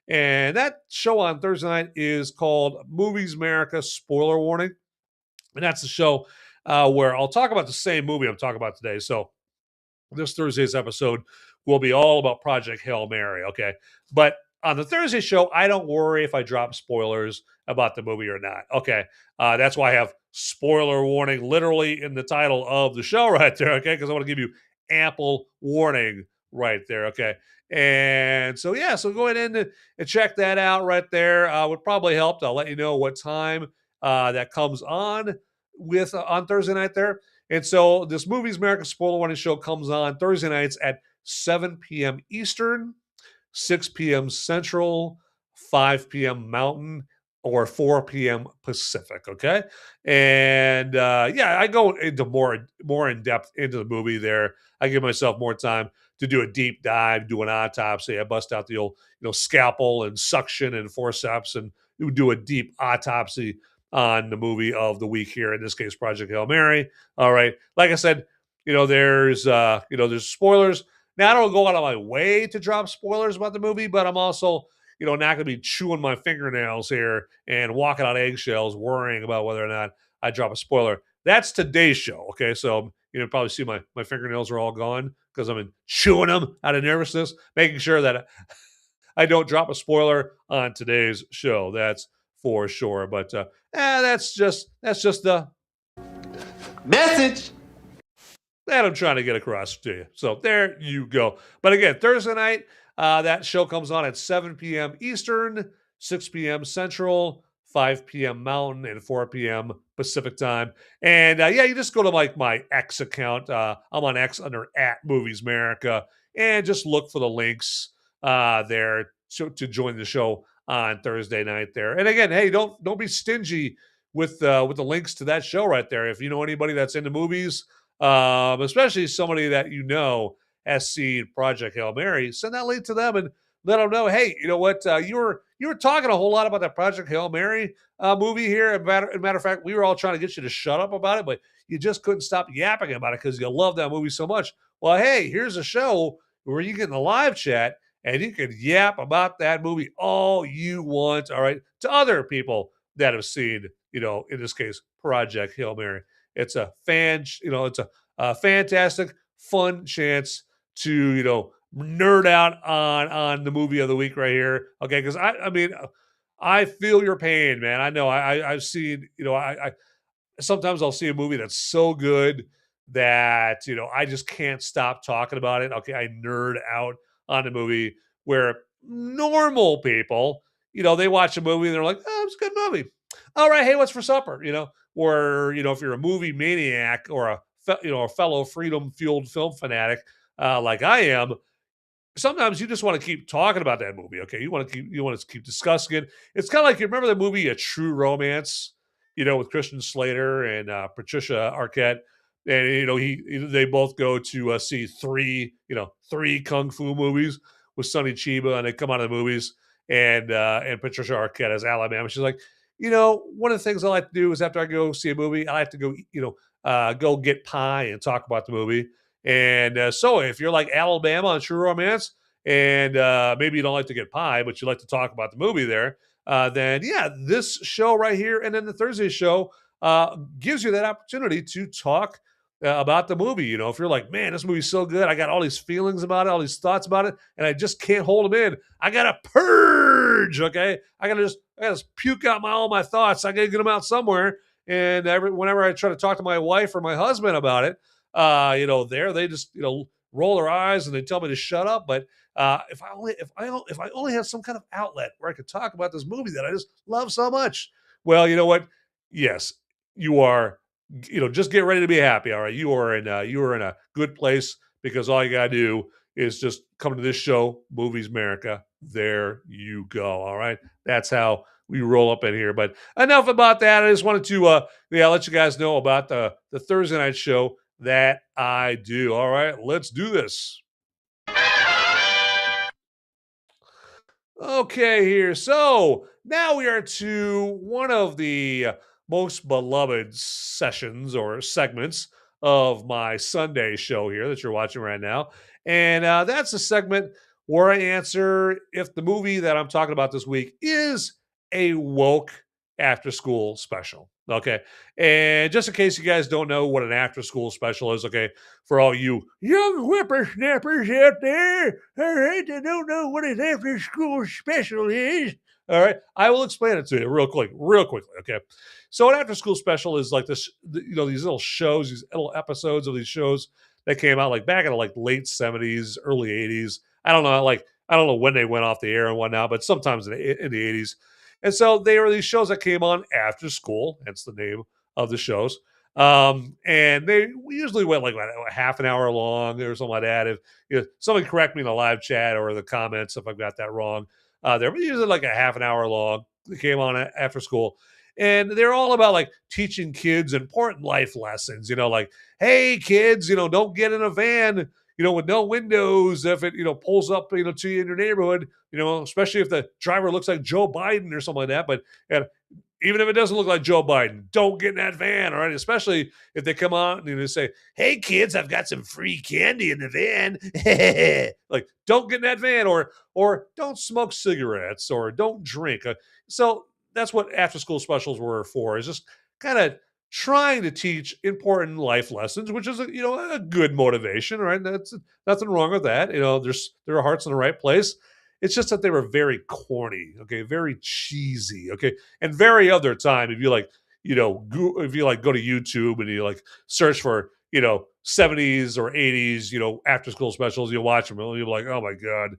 And that show on Thursday night is called Movies Merica Spoiler Warning. And that's the show where I'll talk about the same movie I'm talking about today. So this Thursday's episode will be all about Project Hail Mary, okay? But on the Thursday show, I don't worry if I drop spoilers about the movie or not, okay? That's why I have spoiler warning literally in the title of the show right there, okay? Because I want to give you ample warning right there, okay? And so, yeah, so go ahead and check that out right there. Would probably help. I'll let you know what time that comes on on Thursday night there. And so this Movies Merica Spoiler Warning show comes on Thursday nights at 7 p.m. Eastern, 6 p.m. Central, 5 p.m. Mountain, or 4 p.m. Pacific. Okay, and I go into more in depth into the movie there. I give myself more time to do a deep dive, do an autopsy. I bust out the old scalpel and suction and forceps, and do a deep autopsy on the movie of the week here. In this case, Project Hail Mary. All right, like I said, there's spoilers. Now I don't go out of my way to drop spoilers about the movie, but I'm also not going to be chewing my fingernails here and walking on eggshells, worrying about whether or not I drop a spoiler. That's today's show. Okay, so probably see my fingernails are all gone because I've been chewing them out of nervousness, making sure that I don't drop a spoiler on today's show. That's for sure. But that's just the Message. that I'm trying to get across to you. So there you go. But again, Thursday night, that show comes on at 7 p.m. Eastern, 6 p.m. Central, 5 p.m. Mountain, and 4 p.m. Pacific time. And you just go to my X account. I'm on X under @Movies Merica, and just look for the links there to join the show on Thursday night there. And again, hey, don't be stingy with the links to that show right there. If you know anybody that's into movies, especially somebody that has seen Project Hail Mary, send that link to them and let them know, hey, you know what? You were talking a whole lot about that Project Hail Mary movie here. Matter of fact, we were all trying to get you to shut up about it, but you just couldn't stop yapping about it because you love that movie so much. Well, hey, here's a show where you get in the live chat and you can yap about that movie all you want, all right, to other people that have seen, in this case, Project Hail Mary. It's a it's a fantastic, fun chance to, nerd out on the movie of the week right here. Okay, because I feel your pain, man. I know I've seen, I sometimes I'll see a movie that's so good that I just can't stop talking about it. Okay, I nerd out on the movie, where normal people, they watch a movie and they're like, oh, it's a good movie. All right, hey, what's for supper? Or if you're a movie maniac or a fellow freedom fueled film fanatic like I am, sometimes you just want to keep talking about that movie. Okay, you want to keep discussing it. It's kind of like, you remember the movie A True Romance, with Christian Slater and Patricia Arquette, and they both go to see three kung fu movies with Sonny Chiba, and they come out of the movies, and Patricia Arquette as Alabama. She's like, one of the things I like to do is after I go see a movie, I like to go go get pie and talk about the movie. And so if you're like Alabama on True Romance, and maybe you don't like to get pie, but you like to talk about the movie there, then this show right here, and then the Thursday show gives you that opportunity to talk about the movie. If you're like, man, this movie's so good, I got all these feelings about it, all these thoughts about it, and I just can't hold them in. I gotta purge. Okay, I gotta just puke out all my thoughts. I gotta get them out somewhere. And whenever I try to talk to my wife or my husband about it, they just roll their eyes and they tell me to shut up. But if I only had some kind of outlet where I could talk about this movie that I just love so much. Well, you know what? Yes, you are. Just get ready to be happy. All right, you are in a good place because all you gotta do is just come to this show, Movies Merica. There you go. All right, that's how we roll up in here. But enough about that. I just wanted to let you guys know about the Thursday night show that I do. All right, let's do this. Okay, here. So now we are to one of the most beloved sessions or segments of my Sunday show here that you're watching right now. And that's a segment where I answer if the movie that I'm talking about this week is a woke after school special. Okay. And just in case you guys don't know what an after school special is, okay, for all you young whippersnappers out there, all right, that don't know what an after school special is, all right, I will explain it to you real quickly, okay? So an after school special is like this, these little shows, these little episodes of these shows that came out like back in the like late 70s, early 80s. I don't know when they went off the air and whatnot, but sometimes in the 80s. And so they were these shows that came on after school, hence the name of the shows. And we usually went like a half an hour long or something like that. If somebody correct me in the live chat or the comments if I've got that wrong, they're usually like a half an hour long. They came on after school, and they're all about like teaching kids important life lessons. Like, hey kids, don't get in a van, with no windows if it pulls up to you in your neighborhood. Especially if the driver looks like Joe Biden or something like that. But even if it doesn't look like Joe Biden, don't get in that van, all right? Especially if they come on and they say, hey, kids, I've got some free candy in the van. Like, don't get in that van, or don't smoke cigarettes, or don't drink. So that's what after-school specials were for, is just kind of trying to teach important life lessons, which is, a good motivation, right? That's nothing wrong with that. Their heart's in the right place. It's just that they were very corny, okay, very cheesy, okay, and very of their time. If you if you go to YouTube and you like search for 70s or 80s, after school specials, you watch them and you're like, oh my god,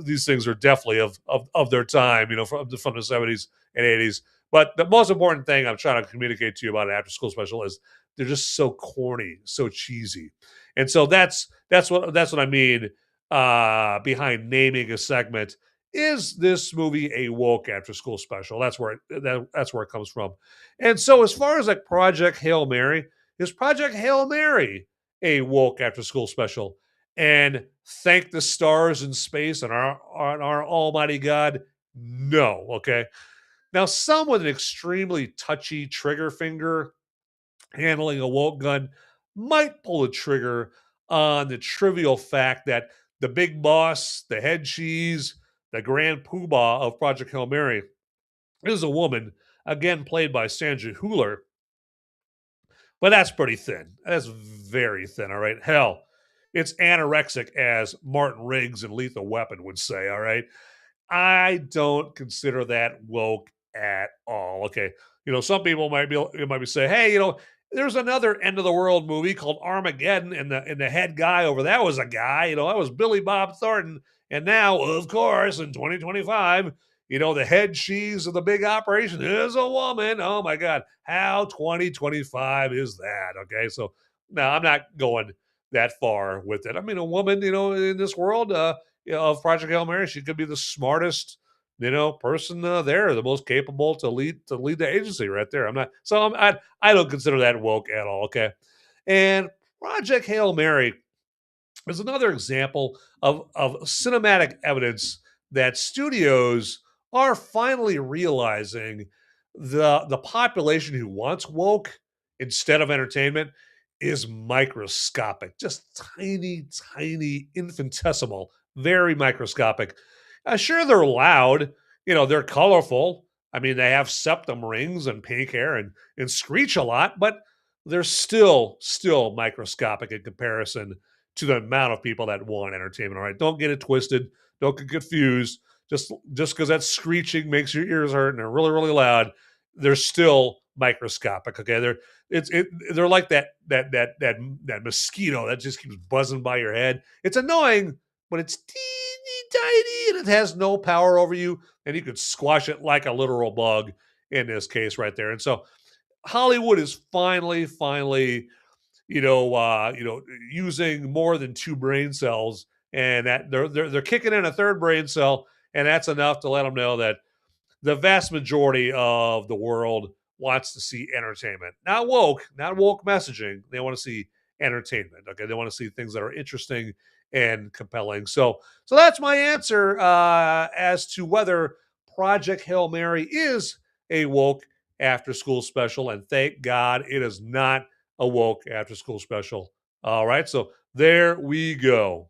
these things are definitely of their time, from the 70s and 80s. But the most important thing I'm trying to communicate to you about an after school special is they're just so corny, so cheesy, and so that's what I mean behind naming a segment. Is this movie a woke after school special? That's where it comes from. And so as far as like Project Hail Mary, is Project Hail Mary a woke after school special? And thank the stars in space and our almighty God, no. Okay. Now, some with an extremely touchy trigger finger handling a woke gun might pull the trigger on the trivial fact that the big boss, the head cheese, the grand poobah of Project Hail Mary is a woman, again played by Sandra Huller. But that's pretty thin. That's very thin, all right? Hell, it's anorexic, as Martin Riggs in Lethal Weapon would say, all right? I don't consider that woke at all. Okay. Some people might be saying, hey, there's another end of the world movie called Armageddon, and the head guy over that was a guy, that was Billy Bob Thornton. And now, of course, in 2025, the head cheese of the big operation is a woman. Oh my God. How 2025 is that? Okay. So no, I'm not going that far with it. I mean, a woman, in this world, of Project Hail Mary, she could be the smartest, person there, the most capable to lead the agency right there. I don't consider that woke at all. Okay, and Project Hail Mary is another example of cinematic evidence that studios are finally realizing the population who wants woke instead of entertainment is microscopic, just tiny, tiny, infinitesimal, very microscopic. Sure, they're loud, they're colorful. I mean, they have septum rings and pink hair and screech a lot, but they're still microscopic in comparison to the amount of people that want entertainment. All right, don't get it twisted. Don't get confused. Just because that screeching makes your ears hurt and they're really, really loud, they're still microscopic. Okay, they're like that mosquito that just keeps buzzing by your head. It's annoying, but it's teeny tiny and it has no power over you, and you could squash it like a literal bug in this case right there. And so Hollywood is finally, using more than two brain cells, and that they're kicking in a third brain cell, and that's enough to let them know that the vast majority of the world wants to see entertainment, not woke messaging. They want to see entertainment. Okay, they want to see things that are interesting and compelling. So that's my answer as to whether Project Hail Mary is a woke after school special, and thank God it is not a woke after school special. All right, so there we go.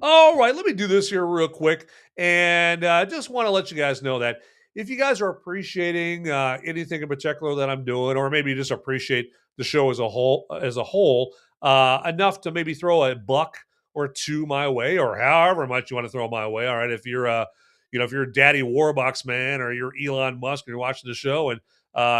All right, let me do this here real quick, and just want to let you guys know that if you guys are appreciating anything in particular that I'm doing, or maybe you just appreciate the show as a whole, enough to maybe throw a buck or two my way, or however much you want to throw my way. All right, if you're if you're Daddy Warbucks man, or you're Elon Musk, and you're watching the show, and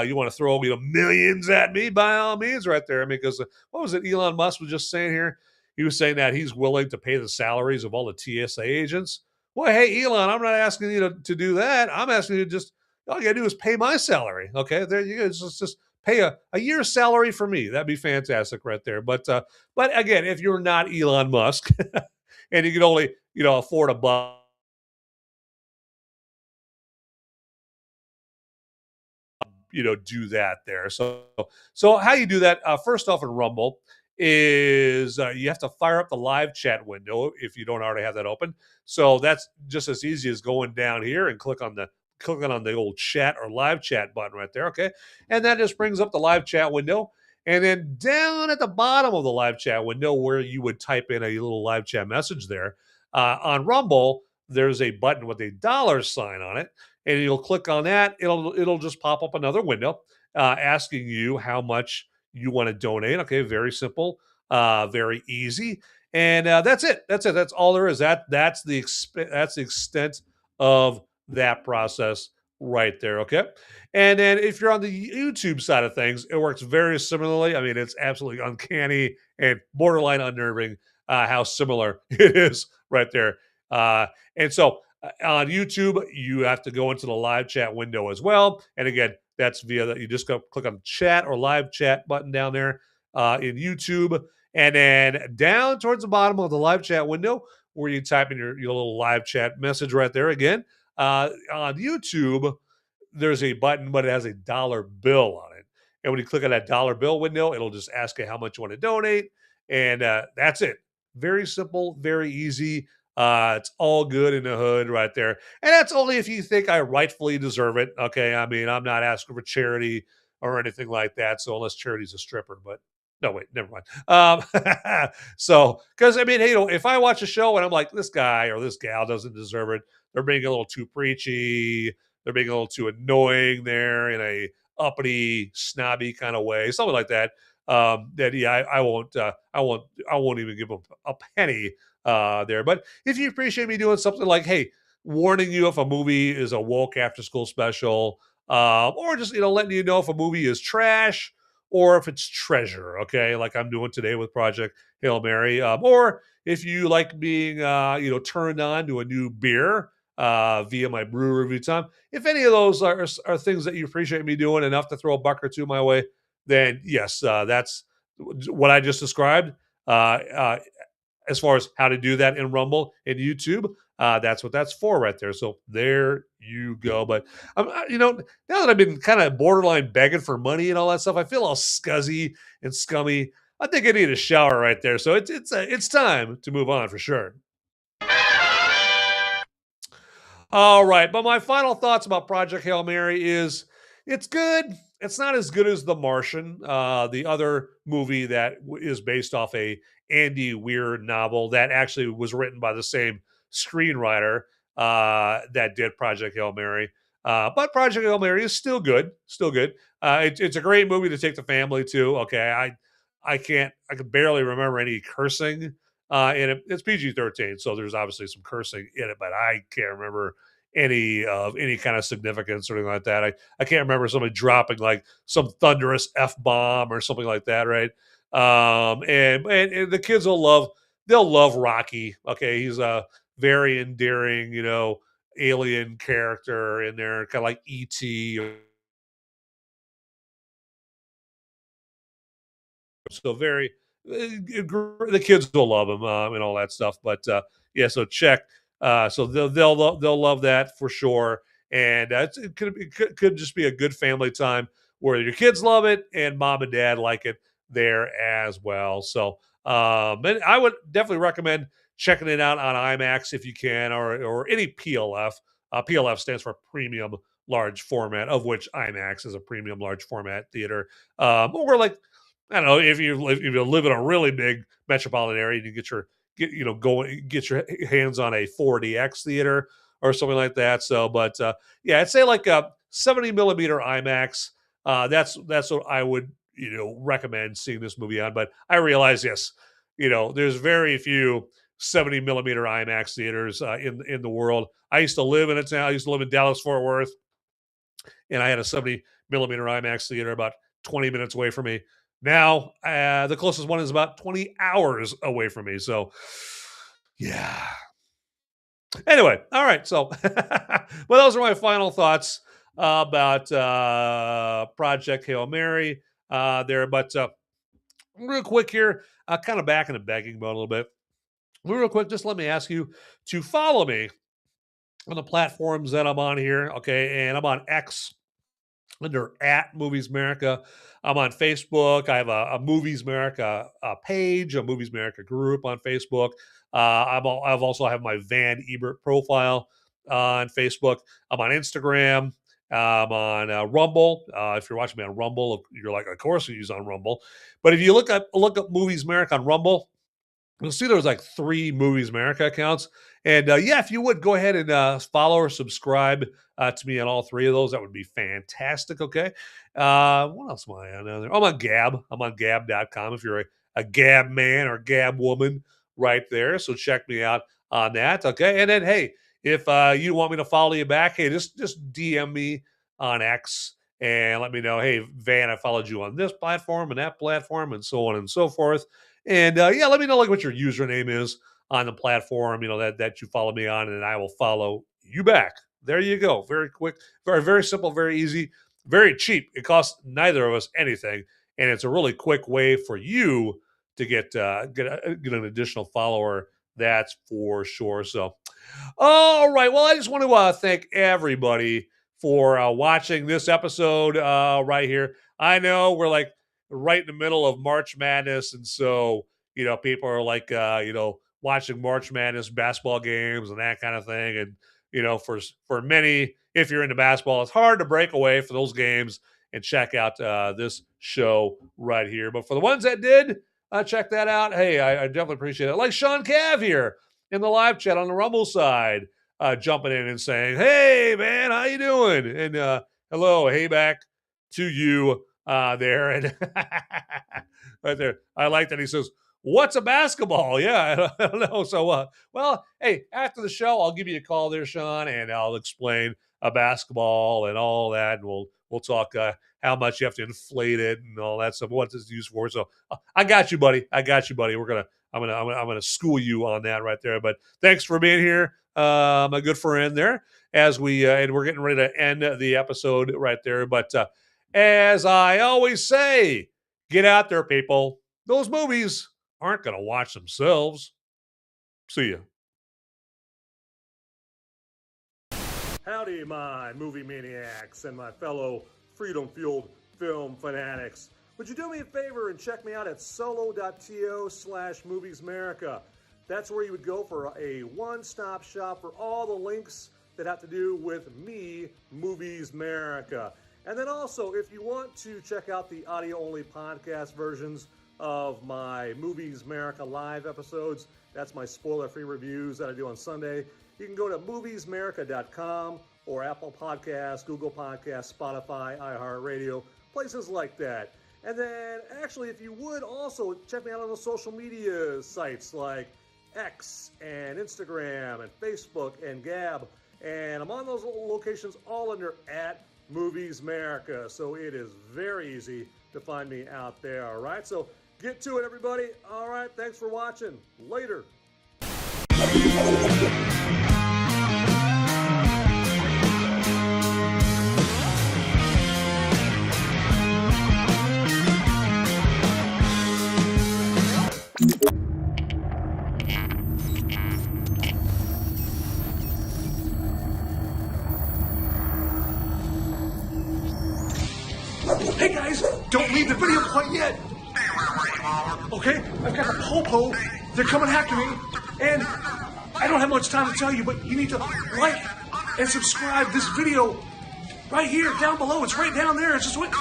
you want to throw millions at me, by all means, right there. Because what was it Elon Musk was just saying here? He was saying that he's willing to pay the salaries of all the TSA agents. Well, hey, Elon, I'm not asking you to do that. I'm asking you to just, all you got to do is pay my salary. Okay. There you go. Just pay a year's salary for me. That'd be fantastic right there. But again, if you're not Elon Musk and you can only, afford a buck, do that there. So how you do that? First off, in Rumble is you have to fire up the live chat window if you don't already have that open. So that's just as easy as going down here and clicking on the old chat or live chat button right there. Okay, and that just brings up the live chat window. And then down at the bottom of the live chat window, where you would type in a little live chat message there, on Rumble, there's a button with a $sign on it, and you'll click on that. It'll just pop up another window asking you how much you want to donate. Okay, very simple, very easy, and that's it. That's it. That's all there is. That's the extent of that process right there. Okay, and then if you're on the YouTube side of things, it works very similarly. I mean, it's absolutely uncanny and borderline unnerving how similar it is right there. And so on YouTube, you have to go into the live chat window as well. And again, that's via that. You just go click on the chat or live chat button down there in YouTube. And then down towards the bottom of the live chat window, where you type in your little live chat message right there again. On YouTube, there's a button, but it has a dollar bill on it. And when you click on that dollar bill window, it'll just ask you how much you want to donate. And that's it. Very simple, very easy. It's all good in the hood right there. And that's only if you think I rightfully deserve it. Okay. I mean, I'm not asking for charity or anything like that. So unless charity's a stripper, but no, wait, never mind. So, because I mean, hey, if I watch a show and I'm like, this guy or this gal doesn't deserve it, they're being a little too preachy, they're being a little too annoying there in a uppity, snobby kind of way, something like that. That yeah, I won't even give them a penny there. But if you appreciate me doing something like, hey, warning you if a movie is a woke after school special, or just letting you know if a movie is trash or if it's treasure, okay, like I'm doing today with Project Hail Mary, or if you like being turned on to a new beer via my brew review time. If any of those are things that you appreciate me doing enough to throw a buck or two my way, then yes, that's what I just described. As far as how to do that in Rumble and YouTube, that's what that's for right there. So there you go. But now that I've been kind of borderline begging for money and all that stuff, I feel all scuzzy and scummy. I think I need a shower right there. So it's time to move on for sure. All right, but my final thoughts about Project Hail Mary is it's good. It's not as good as The Martian, the other movie that is based off a Andy Weir novel that actually was written by the same screenwriter that did Project Hail Mary. But Project Hail Mary is still good, still good. It's a great movie to take the family to. Okay, I can barely remember any cursing in it. It's PG-13, so there's obviously some cursing in it, but I can't remember any kind of significance or anything like that. I can't remember somebody dropping like some thunderous F-bomb or something like that, right? And the kids they'll love Rocky. Okay, he's a very endearing, alien character in there, kind of like E.T. So very, the kids will love him and all that stuff. But yeah, so check. So they'll love that for sure. And it could just be a good family time where your kids love it and mom and dad like it there as well. So and I would definitely recommend checking it out on IMAX if you can, or any PLF. PLF stands for Premium Large Format, of which IMAX is a Premium Large Format theater. Or like, I don't know, if you live in a really big metropolitan area, you get your hands on a 4DX theater or something like that. So, but yeah, I'd say like a 70 millimeter IMAX. That's what I would recommend seeing this movie on. But I realize, yes, there's very few 70 millimeter IMAX theaters in the world. I used to live in a town. I used to live in Dallas Fort Worth, and I had a 70 millimeter IMAX theater about 20 minutes away from me. Now, the closest one is about 20 hours away from me. So, yeah. Anyway, all right. So, well, those are my final thoughts about Project Hail Mary there. But real quick here, kind of back in the begging mode a little bit. Real quick, just let me ask you to follow me on the platforms that I'm on here. Okay. And I'm on X under @Movies Merica. I'm on Facebook. I have a Movies Merica page, a Movies Merica group on Facebook. I've also have my Van Ebert profile on Facebook. I'm on Instagram. I'm on Rumble. If you're watching me on Rumble, you're like, of course he's on Rumble. But if you look up Movies Merica on Rumble, you'll see there's like 3 Movies Merica accounts. And yeah, if you would go ahead and follow or subscribe to me on all 3 of those, that would be fantastic. Okay. What else am I on there? I'm on Gab. I'm on gab.com if you're a Gab man or Gab woman right there. So check me out on that. Okay. And then, hey, if you want me to follow you back, hey, just DM me on X and let me know, hey, Van, I followed you on this platform and that platform and so on and so forth. And yeah, let me know like what your username is on the platform, that you follow me on, and I will follow you back. There you go. Very quick, very, very simple, very easy, very cheap. It costs neither of us anything, and it's a really quick way for you to get an additional follower. That's for sure. So, all right. Well, I just want to thank everybody for watching this episode right here. I know we're like right in the middle of March Madness, and so people are like watching March Madness basketball games and that kind of thing. And for many, if you're into basketball, it's hard to break away for those games and check out this show right here. But for the ones that did check that out, hey, I definitely appreciate it. Like Sean Cav here in the live chat on the Rumble side, jumping in and saying, "Hey, man, how you doing?" And hello, hey back to you there. And right there, I like that he says, "What's a basketball?" Yeah, I don't know. So, well, hey, after the show, I'll give you a call there, Sean, and I'll explain a basketball and all that, and we'll talk how much you have to inflate it and all that stuff. What it's used for. So, I got you, buddy. I'm gonna school you on that right there. But thanks for being here, my good friend there. As we and we're getting ready to end the episode right there. But as I always say, get out there, people. Those movies aren't going to watch themselves. See ya. Howdy, my movie maniacs and my fellow freedom-fueled film fanatics. Would you do me a favor and check me out at solo.to/Movies Merica? That's where you would go for a one-stop shop for all the links that have to do with me, Movies Merica. And then also, if you want to check out the audio-only podcast versions of my Movies Merica live episodes, that's my spoiler-free reviews that I do on Sunday, you can go to moviesmerica.com or Apple Podcasts, Google Podcasts, Spotify, iHeartRadio, places like that. And then, actually, if you would also check me out on the social media sites like X and Instagram and Facebook and Gab. And I'm on those locations all under @Movies Merica. So it is very easy to find me out there, all right? So get to it, everybody. All right, thanks for watching. Later. Hey guys, don't leave the video quite yet. Okay, I've got the popo. They're coming after me, and I don't have much time to tell you, but you need to like and subscribe this video right here, down below. It's right down there. It's just waiting.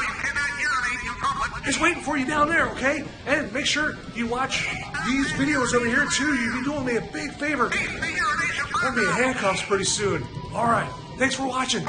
It's waiting for you down there, okay? And make sure you watch these videos over here too. You'll be doing me a big favor. I'm gonna be in handcuffs pretty soon. All right, thanks for watching.